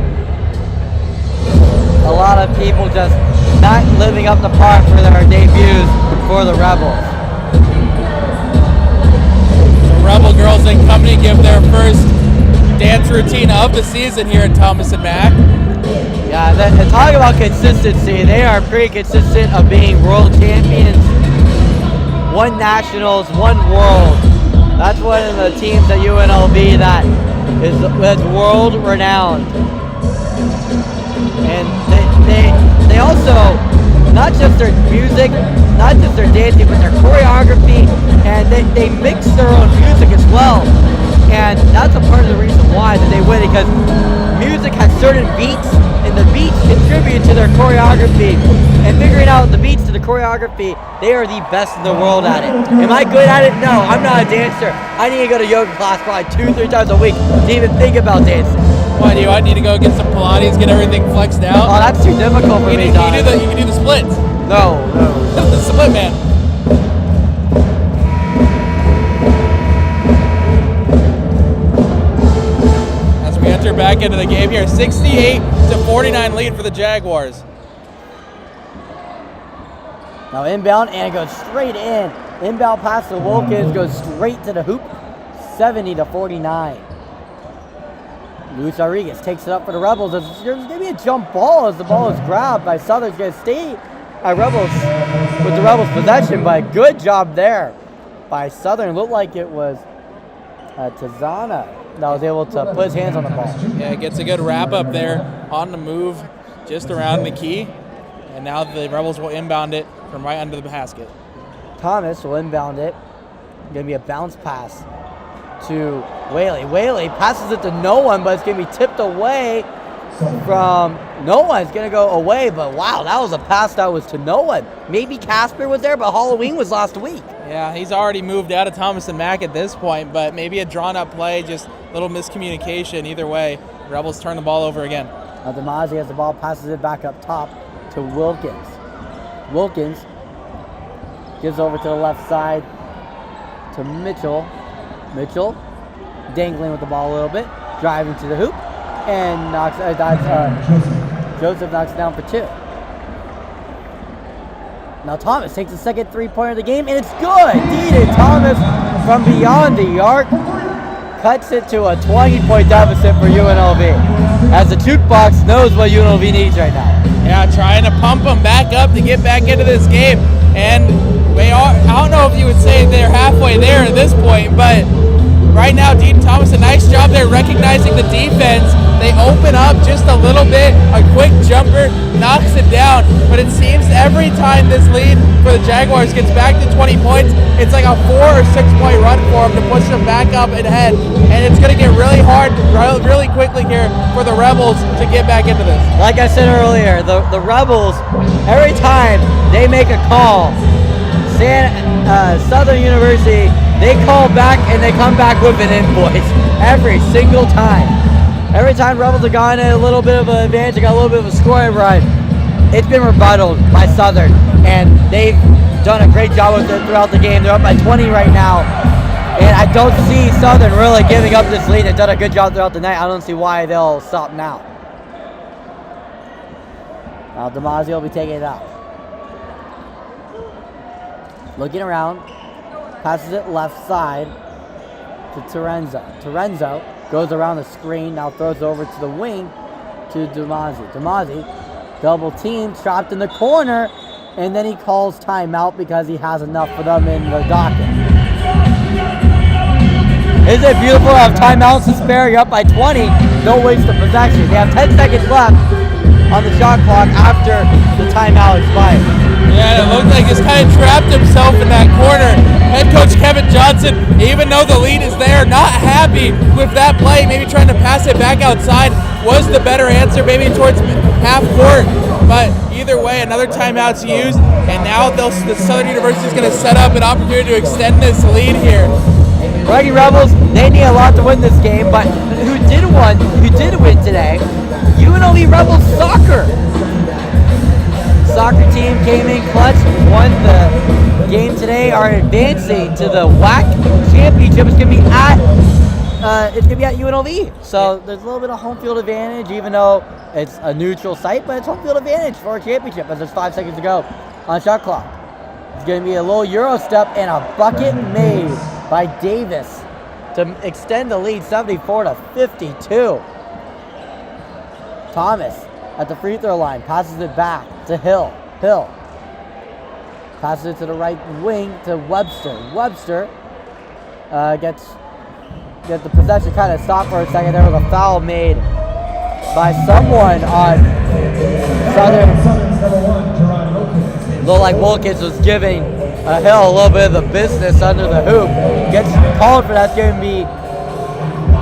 A lot of people just not living up to par for their debuts for the Rebels. The Rebel girls and company give their first dance routine of the season here at Thomas and Mack. Yeah, and talk about consistency. They are pretty consistent of being world champions. 1 nationals, 1 world. That's one of the teams at UNLV that is world renowned. And they also, not just their music, not just their dancing, but their choreography, and they mix their own music as well. And that's a part of the reason why that they win, because music has certain beats, and the beats contribute to their choreography. And figuring out the beats to the choreography, they are the best in the world at it. Am I good at it? No, I'm not a dancer. I need to go to yoga class probably 2-3 times a week to even think about dancing. Why do I need to go get some Pilates, get everything flexed out? Oh, that's too difficult for me, Don. You can do the splits. No. The split man. As we enter back into the game here, 68-49 lead for the Jaguars. Now inbound, and it goes straight in. Inbound pass to Wilkins, goes straight to the hoop. 70-49. Luis Rodriguez takes it up for the Rebels. There's going to be a jump ball as the ball is grabbed by Southern's going to stay at Rebels with the Rebels possession, but good job there by Southern. Looked like it was Tizana that was able to put his hands on the ball. Yeah, gets a good wrap up there on the move just around the key. And now the Rebels will inbound it from right under the basket. Thomas will inbound it. Going to be a bounce pass to Whaley. Whaley passes it to no one, but it's going to be tipped away from no one. It's going to go away, but wow, that was a pass that was to no one. Maybe Casper was there, but Halloween was last week. Yeah, he's already moved out of Thomas and Mack at this point, but maybe a drawn-up play, just a little miscommunication. Either way, Rebels turn the ball over again. Now DiMaggio has the ball, passes it back up top to Wilkins. Wilkins gives over to the left side to Mitchell. Mitchell dangling with the ball a little bit, driving to the hoop, and Joseph knocks down for 2. Now Thomas takes the second 3-pointer of the game, and it's good. Deedon Thomas from beyond the arc cuts it to a 20-point deficit for UNLV, as the jukebox knows what UNLV needs right now. Yeah, trying to pump them back up to get back into this game, and I don't know if you would say they're halfway there at this point, but right now, Dean Thomas, a nice job there recognizing the defense. They open up just a little bit, a quick jumper, knocks it down, but it seems every time this lead for the Jaguars gets back to 20 points, it's like a 4 or 6 point run for them to push them back up and ahead, and it's going to get really hard really quickly here for the Rebels to get back into this. Like I said earlier, the Rebels, every time they make a call, Southern University, they call back and they come back with an invoice every single time. Every time Rebels have gotten a little bit of an advantage, they got a little bit of a scoring run, it's been rebutted by Southern, and they've done a great job with it throughout the game. They're up by 20 right now, and I don't see Southern really giving up this lead. They've done a good job throughout the night. I don't see why they'll stop now. Now DiMaggio will be taking it out. Looking around, passes it left side to Terenzo. Terenzo goes around the screen, now throws it over to the wing to DiMaggio. DiMaggio, double team, trapped in the corner, and then he calls timeout because he has enough for them in the docket. Isn't it beautiful to have timeouts to spare? You're up by 20, don't waste the possession. They have 10 seconds left on the shot clock after the timeout expired. Yeah, it looked like he's kind of trapped himself in that corner. Head coach Kevin Johnson, even though the lead is there, not happy with that play. Maybe trying to pass it back outside was the better answer, maybe towards half court. But either way, another timeout's used, and now the Southern University is going to set up an opportunity to extend this lead here. Rugby Rebels, they need a lot to win this game, but who did win today? UNLV Rebels soccer. Soccer team came in clutch, won the game today, are advancing to the WAC championship. It's gonna be at UNLV. So there's a little bit of home field advantage, even though it's a neutral site, but it's home field advantage for a championship as there's 5 seconds to go on shot clock. It's gonna be a little Euro step and a bucket made by Davis to extend the lead 74 to 52. Thomas at the free throw line, passes it back to Hill. Hill passes it to the right wing to Webster. Webster gets the possession kind of stopped for a second. There was a foul made by someone on Southern. Looked like Wilkins was giving Hill a little bit of the business under the hoop. Gets called for that. It's going to be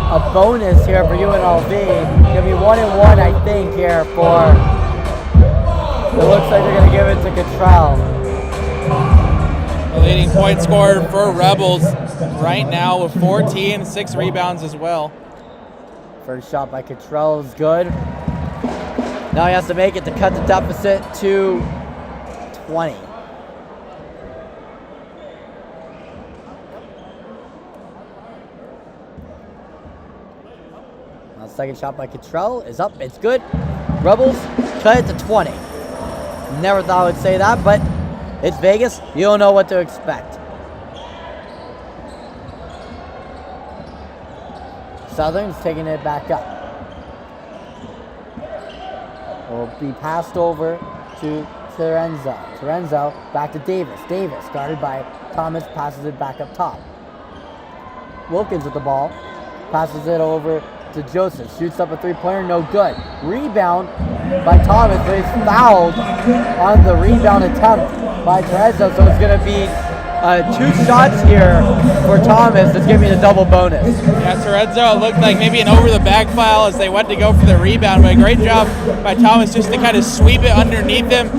a bonus here for UNLV. It's going to be 1-1, I think, here for. It looks like they're going to give it to Cottrell. The leading point scorer for Rebels right now with 14, 6 rebounds as well. First shot by Cottrell is good. Now he has to make it to cut the deficit to 20. Now second shot by Cottrell is up. It's good. Rebels cut it to 20. Never thought I would say that, but it's Vegas. You don't know what to expect. Southern's taking it back up. Will be passed over to Terenzo. Terenzo back to Davis. Davis guarded by Thomas, passes it back up top. Wilkins with the ball, passes it over to Joseph. Shoots up a three-pointer, no good. Rebound by Thomas, but he's fouled on the rebound attempt by Terenzo, so it's going to be 2 shots here for Thomas. That's giving me the double bonus. Yeah, Terenzo, it looked like maybe an over-the-back foul as they went to go for the rebound, but a great job by Thomas just to kind of sweep it underneath him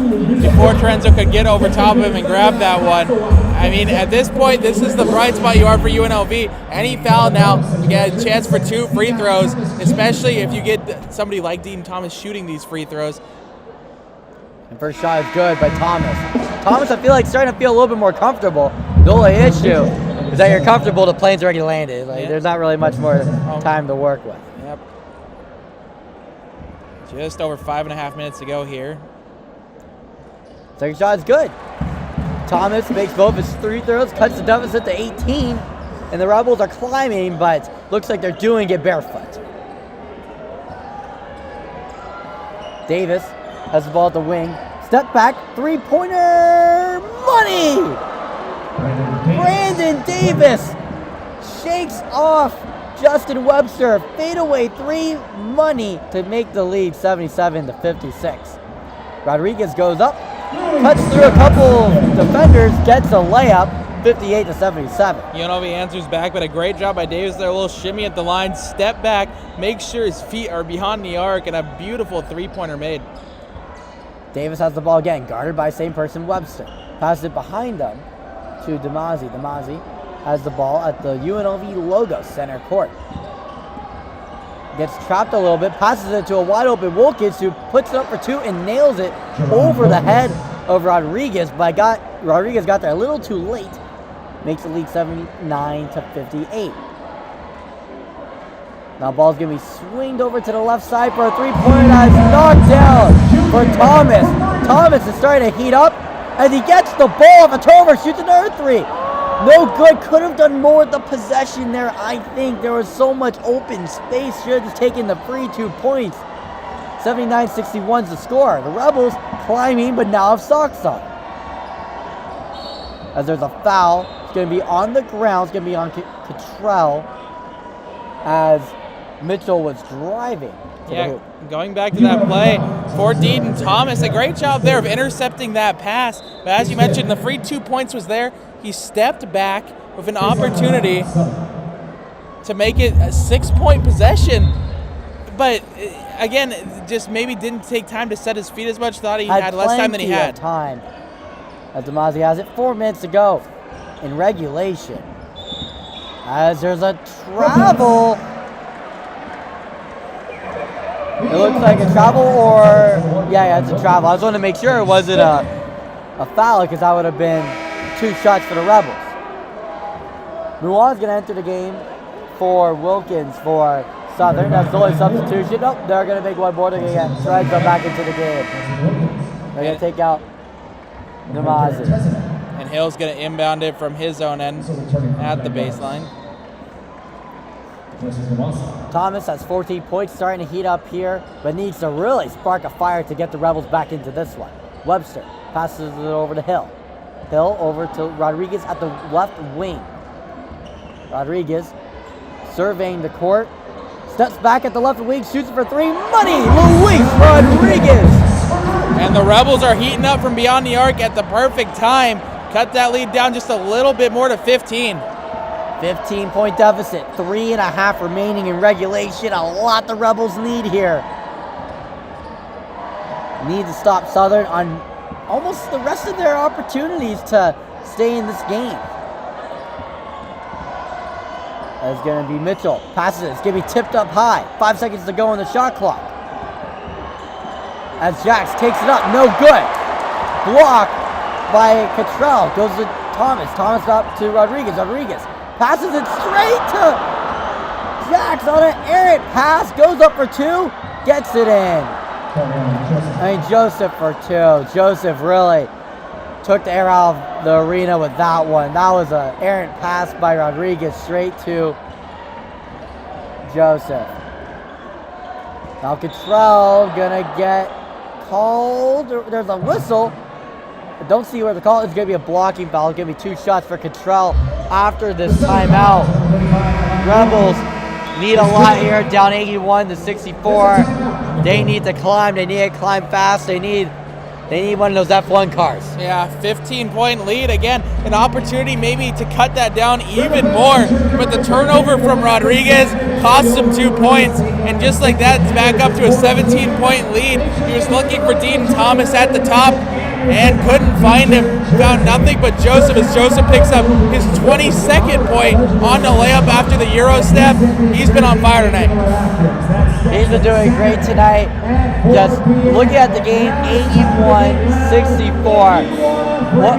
before Terenzo could get over top of him and grab that one. I mean, at this point, this is the bright spot you are for UNLV. Any foul now, you get a chance for 2 free throws, especially if you get somebody like Dean Thomas shooting these free throws. And first shot is good by Thomas. Thomas, I feel like starting to feel a little bit more comfortable. The only issue is that you're comfortable, the plane's already landed. Like, There's not really much more time to work with. Yep. Just over 5.5 minutes to go here. Second shot is good. Thomas makes both his 3 throws, cuts the deficit to 18, and the Rebels are climbing, but looks like they're doing it barefoot. Davis has the ball at the wing. Step back, 3-pointer, money! Brandon Davis shakes off Justin Webster. Fadeaway 3, money to make the lead 77 to 56. Rodriguez goes up, cuts through a couple defenders, gets a layup, 58 to 77. UNLV answers back, but a great job by Davis there. A little shimmy at the line, step back, make sure his feet are behind the arc, and a beautiful 3-pointer made. Davis has the ball again, guarded by same person, Webster. Passes it behind them to DiMaggio. DiMaggio has the ball at the UNLV logo center court. gets trapped a little bit, passes it to a wide open Wilkins, who puts it up for 2 and nails it over the head of Rodriguez, but Rodriguez got there a little too late. Makes the lead 79-58. Now ball's gonna be swinged over to the left side for a 3-pointer that's knocked down for Thomas. Thomas is starting to heat up as he gets the ball off a turnover, shoots another 3. No good, could have done more with the possession there. I think there was so much open space, should have taken the free 2 points. 79-61 is the score. The Rebels climbing, but now have socks on. As there's a foul, it's going to be on the ground. It's going to be on Cottrell as Mitchell was driving. Yeah, going back to that play for Deaton Thomas, a great job there of intercepting that pass. But as you mentioned, the free 2 points was there. He stepped back with an opportunity to make it a 6-point possession. But again, just maybe didn't take time to set his feet as much. Thought he had less time than he had. Time. As Damazi has it, 4 minutes to go in regulation. As there's a travel. It looks like a travel, or yeah, it's a travel. I just wanted to make sure it wasn't a foul, because that would have been 2 shots for the Rebels. Mulan's going to enter the game for Wilkins for Southern. That's the only substitution. Nope, they're going to make one more. They're going to get Threads back into the game. They're going to take out Namazi. And Hill's going to inbound it from his own end at the baseline. Thomas has 14 points, starting to heat up here, but needs to really spark a fire to get the Rebels back into this one. Webster passes it over to Hill. Hill over to Rodriguez at the left wing. Rodriguez surveying the court. Steps back at the left wing, shoots for 3. Money! Luis Rodriguez! And the Rebels are heating up from beyond the arc at the perfect time. Cut that lead down just a little bit more to 15. 15-point deficit, 3.5 remaining in regulation. A lot the Rebels need here. Need to stop Southern on almost the rest of their opportunities to stay in this game. That's going to be Mitchell. Passes it. It's going to be tipped up high. 5 seconds to go on the shot clock. As Jax takes it up. No good. Blocked by Cottrell. Goes to Thomas. Thomas up to Rodriguez. Rodriguez passes it straight to Jax on an errant pass. Goes up for 2. Gets it in. I mean, Joseph for 2. Joseph really took the air out of the arena with that one. That was an errant pass by Rodriguez straight to Joseph. Now Cottrell gonna get called. There's a whistle. I don't see where the call is. It's gonna be a blocking foul. It's gonna be 2 shots for Cottrell after this timeout. Rebels need a lot here, down 81-64. They need to climb. They need to climb fast. They need one of those F1 cars. Yeah, 15-point lead. Again, an opportunity maybe to cut that down even more. But the turnover from Rodriguez cost him 2 points. And just like that, it's back up to a 17-point lead. He was looking for Deaton Thomas at the top and couldn't find him. Found nothing but Joseph, as Joseph picks up his 22nd point on the layup after the Euro step. He's been on fire tonight. He's been doing great tonight. Just looking at the game, 81-64. What?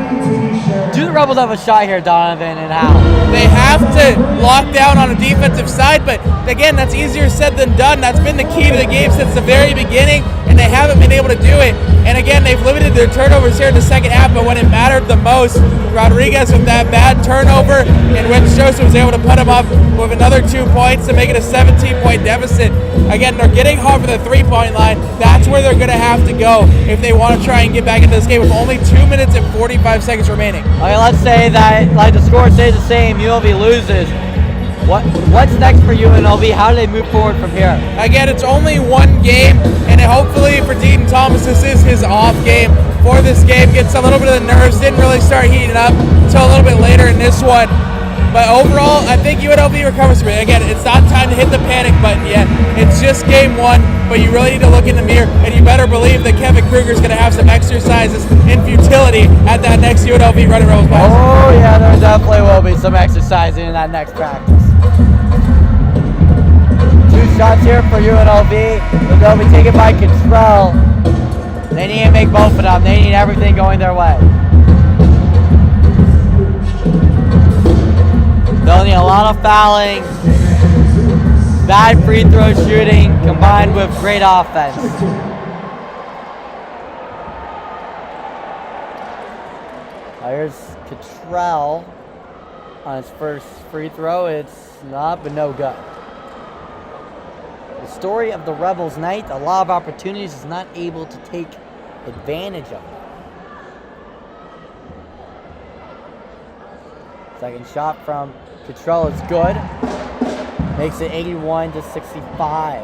Do the Rebels have a shot here, Donovan, and how? They have to lock down on a defensive side, but again, that's easier said than done. That's been the key to the game since the very beginning, and they haven't been able to do it. And again, they've limited their turnovers here in the second half, but when it mattered the most, Rodriguez with that bad turnover, in which Joseph was able to put him up with another 2 points to make it a 17-point deficit. Again, they're getting hard for the 3-point line. That's where they're going to have to go if they want to try and get back into this game with only 2 minutes and 45 seconds remaining. Okay, let's say that like the score stays the same, UNLV loses. What's next for UNLV? How do they move forward from here? Again, it's only 1 game, and hopefully for Deaton Thomas, this is his off game for this game. Gets a little bit of the nerves, didn't really start heating up until a little bit later in this one. But overall, I think UNLV recovers from it. Again, it's not time to hit the panic button yet. It's just game 1, but you really need to look in the mirror, and you better believe that Kevin Kruger's going to have some exercises in futility at that next UNLV Runnin Rebels practice. Oh yeah, there definitely will be some exercising in that next practice. 2 shots here for UNLV, but they'll be taken by Cottrell. They need to make both of them. They need everything going their way. They'll need a lot of fouling, bad free throw shooting, combined with great offense. Here's Cottrell on his first free throw. It's not, but no good. The story of the Rebels night, a lot of opportunities, is not able to take advantage of them. Second shot from Cottrell is good. Makes it 81-65.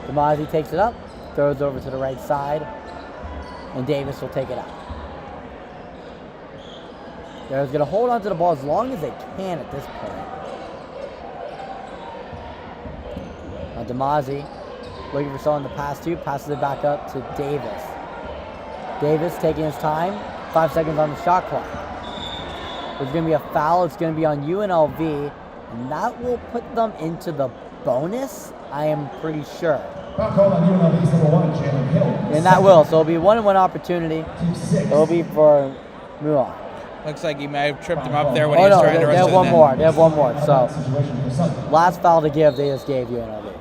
DeMazzi takes it up, throws over to the right side, and Davis will take it out. They're going to hold on to the ball as long as they can at this point. Now DeMazzi looking for someone to pass to, passes it back up to Davis. Davis taking his time, 5 seconds on the shot clock. There's going to be a foul. It's going to be on UNLV, and that will put them into the bonus, I am pretty sure. Foul call on UNLV's number 1, Jalen Hill. And that will. So it'll be 1-and-1 opportunity. It'll be for Muon. Looks like he may have tripped him up there when he was trying to rush they have to one the more. net. They have one more. So last foul to give, they just gave UNLV.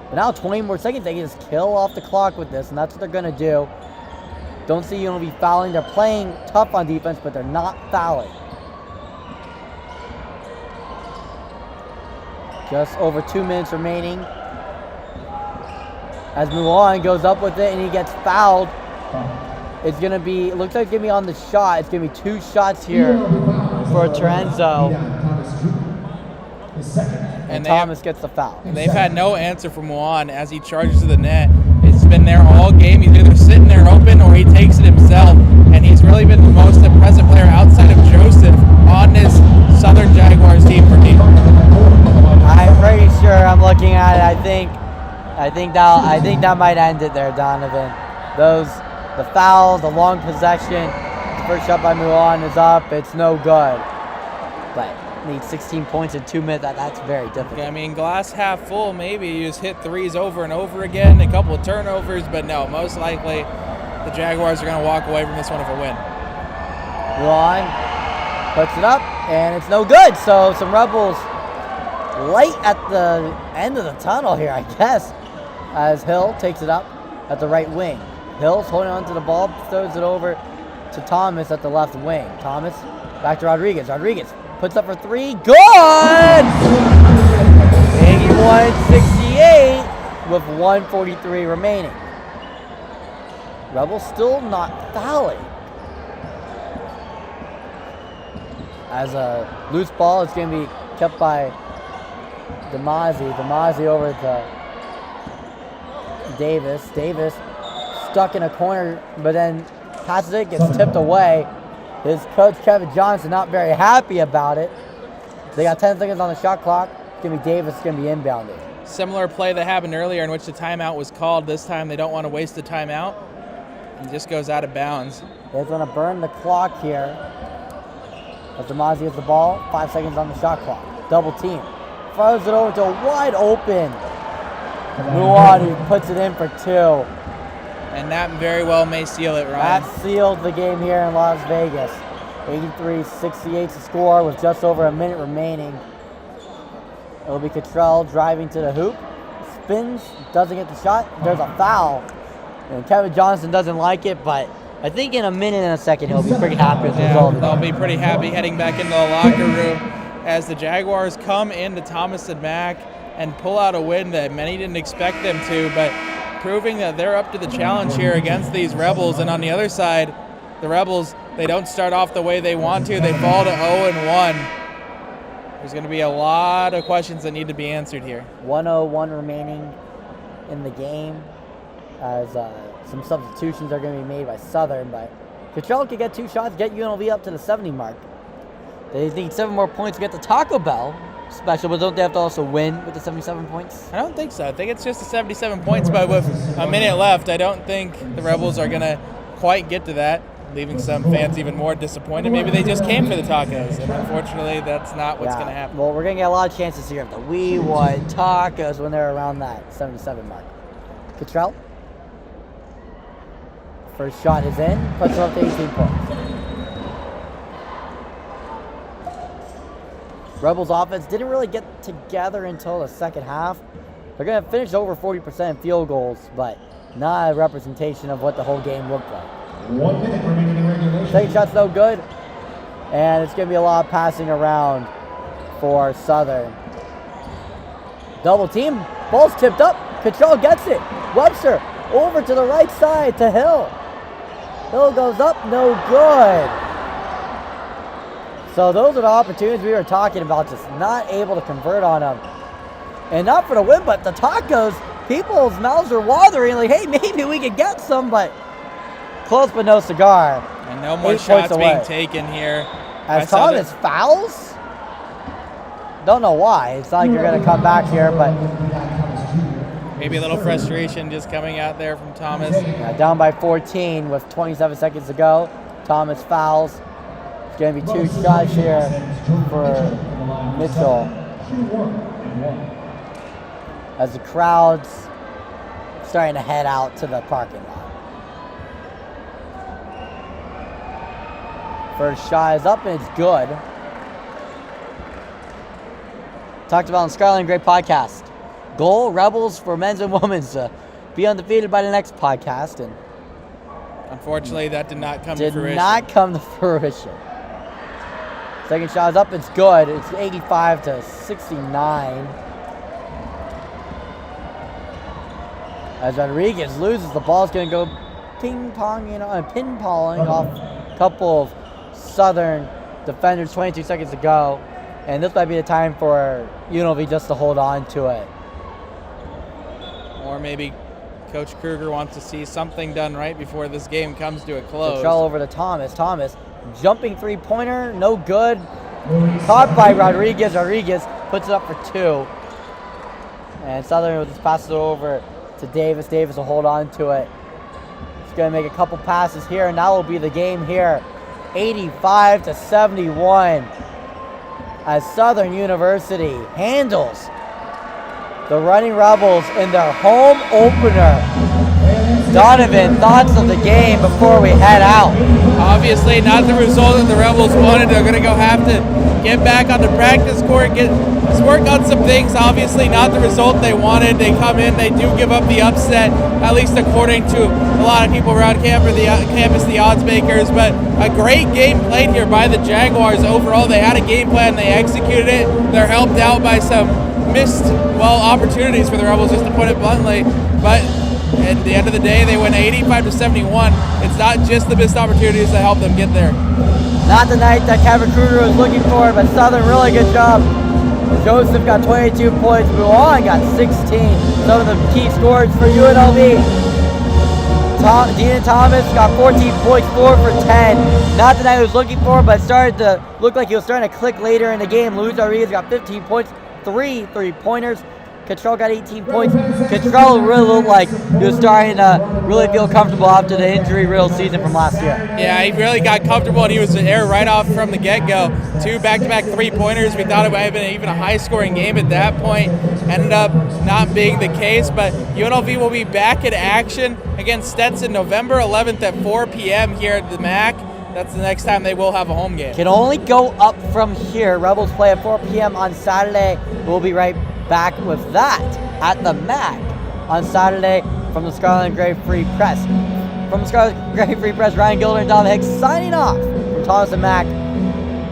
But now 20 more seconds, they can just kill off the clock with this, and that's what they're going to do. Don't see UNLV fouling. They're playing tough on defense, but they're not fouling. Just over 2 minutes remaining. As Mulan goes up with it and he gets fouled. It's going to be, it looks like it's going to be on the shot. It's going to be 2 shots here for Terenzo. And Thomas gets the foul. And they've had no answer from Juan as he charges to the net. It's been there all game. He's either sitting there open or he takes it himself. And he's really been the most impressive player outside of Joseph on this Southern Jaguars team for me. I'm pretty sure I'm looking at it. I think that might end it there, Donovan. The fouls, the long possession, the first shot by Mulan is up. It's no good. But need 16 points in 2 minutes. That's very difficult. I mean, glass half full, maybe. You just hit threes over and over again, a couple of turnovers, but no, most likely the Jaguars are going to walk away from this one with a win. Mulan puts it up, and it's no good. So some Rebels light at the end of the tunnel here, I guess, as Hill takes it up at the right wing. Hill's holding on to the ball, throws it over to Thomas at the left wing. Thomas back to Rodriguez. Rodriguez puts up for 3. Good! 81-68 with 1:43 remaining. Rebels still not fouling. As a loose ball, it's going to be kept by DeMazzi. DeMazzi over to Davis. Davis stuck in a corner, but then passes it, gets tipped away. His coach, Kevin Johnson, not very happy about it. They got 10 seconds on the shot clock. It's going to be Davis, it's going to be inbounded. Similar play that happened earlier in which the timeout was called. This time they don't want to waste the timeout. It just goes out of bounds. They're going to burn the clock here. As DeMazzi has the ball, 5 seconds on the shot clock. Double team. Throws it over to a wide open Muad, who puts it in for 2. And that very well may seal it, Ryan. That sealed the game here in Las Vegas. 83-68 to score with just over a minute remaining. It'll be Cottrell driving to the hoop. Spins, doesn't get the shot. There's a foul. And Kevin Johnson doesn't like it, but I think in a minute and a second he'll be pretty happy with the result. They'll be pretty happy heading back into the locker room as the Jaguars come into Thomas and Mack and pull out a win that many didn't expect them to, but proving that they're up to the challenge here against these Rebels. And on the other side, the Rebels, they don't start off the way they want to. They fall to 0-1. There's going to be a lot of questions that need to be answered here. 1:01 remaining in the game as some substitutions are going to be made by Southern, but Cottrell could get 2 shots, get UNLV up to the 70 mark. They need 7 more points to get the Taco Bell special, but don't they have to also win with the 77 points? I don't think so. I think it's just the 77 points, but with a minute left, I don't think the Rebels are going to quite get to that. leaving some fans even more disappointed. Maybe they just came for the tacos, and unfortunately, that's not what's going to happen. Well, we're going to get a lot of chances here. The we want tacos when they're around that 77 mark. Cottrell. First shot is in. Puts it up to 18 points. Rebels offense didn't really get together until the second half. They're going to finish over 40% in field goals, but not a representation of what the whole game looked like. 1 minute remaining in regulation. Second shot's no good, and it's going to be a lot of passing around for Southern. Double team, ball's tipped up. Cottrell gets it. Webster over to the right side to Hill. Hill goes up, no good. So those are the opportunities we were talking about, just not able to convert on them. And not for the win, but the tacos, people's mouths are watering, like, hey, maybe we could get some, but close but no cigar. And no more shots being taken here. As Thomas fouls? Don't know why. It's not like you're going to come back here, but maybe a little frustration just coming out there from Thomas. Yeah, down by 14 with 27 seconds to go. Thomas fouls. It's going to be 2 shots here for Mitchell. As the crowd's starting to head out to the parking lot. First shot is up and it's good. Talked about on Scarlet and Gray podcast. Goal, Rebels for men's and women's to be undefeated by the next podcast. And unfortunately, that did not come to fruition. Did not come to fruition. Second shot is up, it's good. It's 85 to 69. As Rodriguez loses, the ball's going to go ping-ponging, ping-ponging off a couple of Southern defenders, 22 seconds to go. And this might be the time for UNLV just to hold on to it. Or maybe Coach Kruger wants to see something done right before this game comes to a close. Control over to Thomas. Thomas, jumping three-pointer, no good. Caught by Rodriguez. Rodriguez puts it up for 2. And Southern will just pass it over to Davis. Davis will hold on to it. He's going to make a couple passes here, and that will be the game here. 85 to 71. As Southern University handles the Running Rebels in their home opener. Donovan, thoughts of the game before we head out? Obviously not the result that the Rebels wanted. They're going to have to get back on the practice court, work on some things. Obviously not the result they wanted. They come in, they do give up the upset, at least according to a lot of people around campus, the odds makers. But a great game played here by the Jaguars. Overall, they had a game plan, they executed it. They're helped out by some missed, opportunities for the Rebels, just to put it bluntly. But at the end of the day, they win 85 to 71. It's not just the missed opportunities that help them get there. Not the night that Kevin Kruger was looking for, but Southern, really good job. Joseph got 22 points. Mulan got 16. Some of the key scores for UNLV. Dean Thomas got 14 points, 4 for 10. Not the night he was looking for, but started to look like he was starting to click later in the game. Luis Rodriguez got 15 points, 3 3-pointers. Cottrell got 18 points. Cottrell really looked like he was starting to really feel comfortable after the injury-riddled season from last year. Yeah, he really got comfortable, and he was there right off from the get-go. 2 back-to-back 3-pointers. We thought it might have been even a high-scoring game at that point. Ended up not being the case, but UNLV will be back in action against Stetson November 11th at 4 p.m. here at the MAC. That's the next time they will have a home game. Can only go up from here. Rebels play at 4 p.m. on Saturday. We'll be right back with that at the MAC on Saturday from the Scarlet and Gray Free Press. From the Scarlet and Gray Free Press, Ryan Gilder and Donovan HICKS signing off from Thomas and Mack.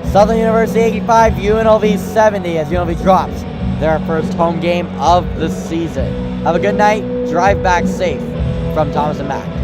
Southern University 85, UNLV 70 as UNLV drops their first home game of the season. Have a good night. Drive back safe from Thomas and Mack.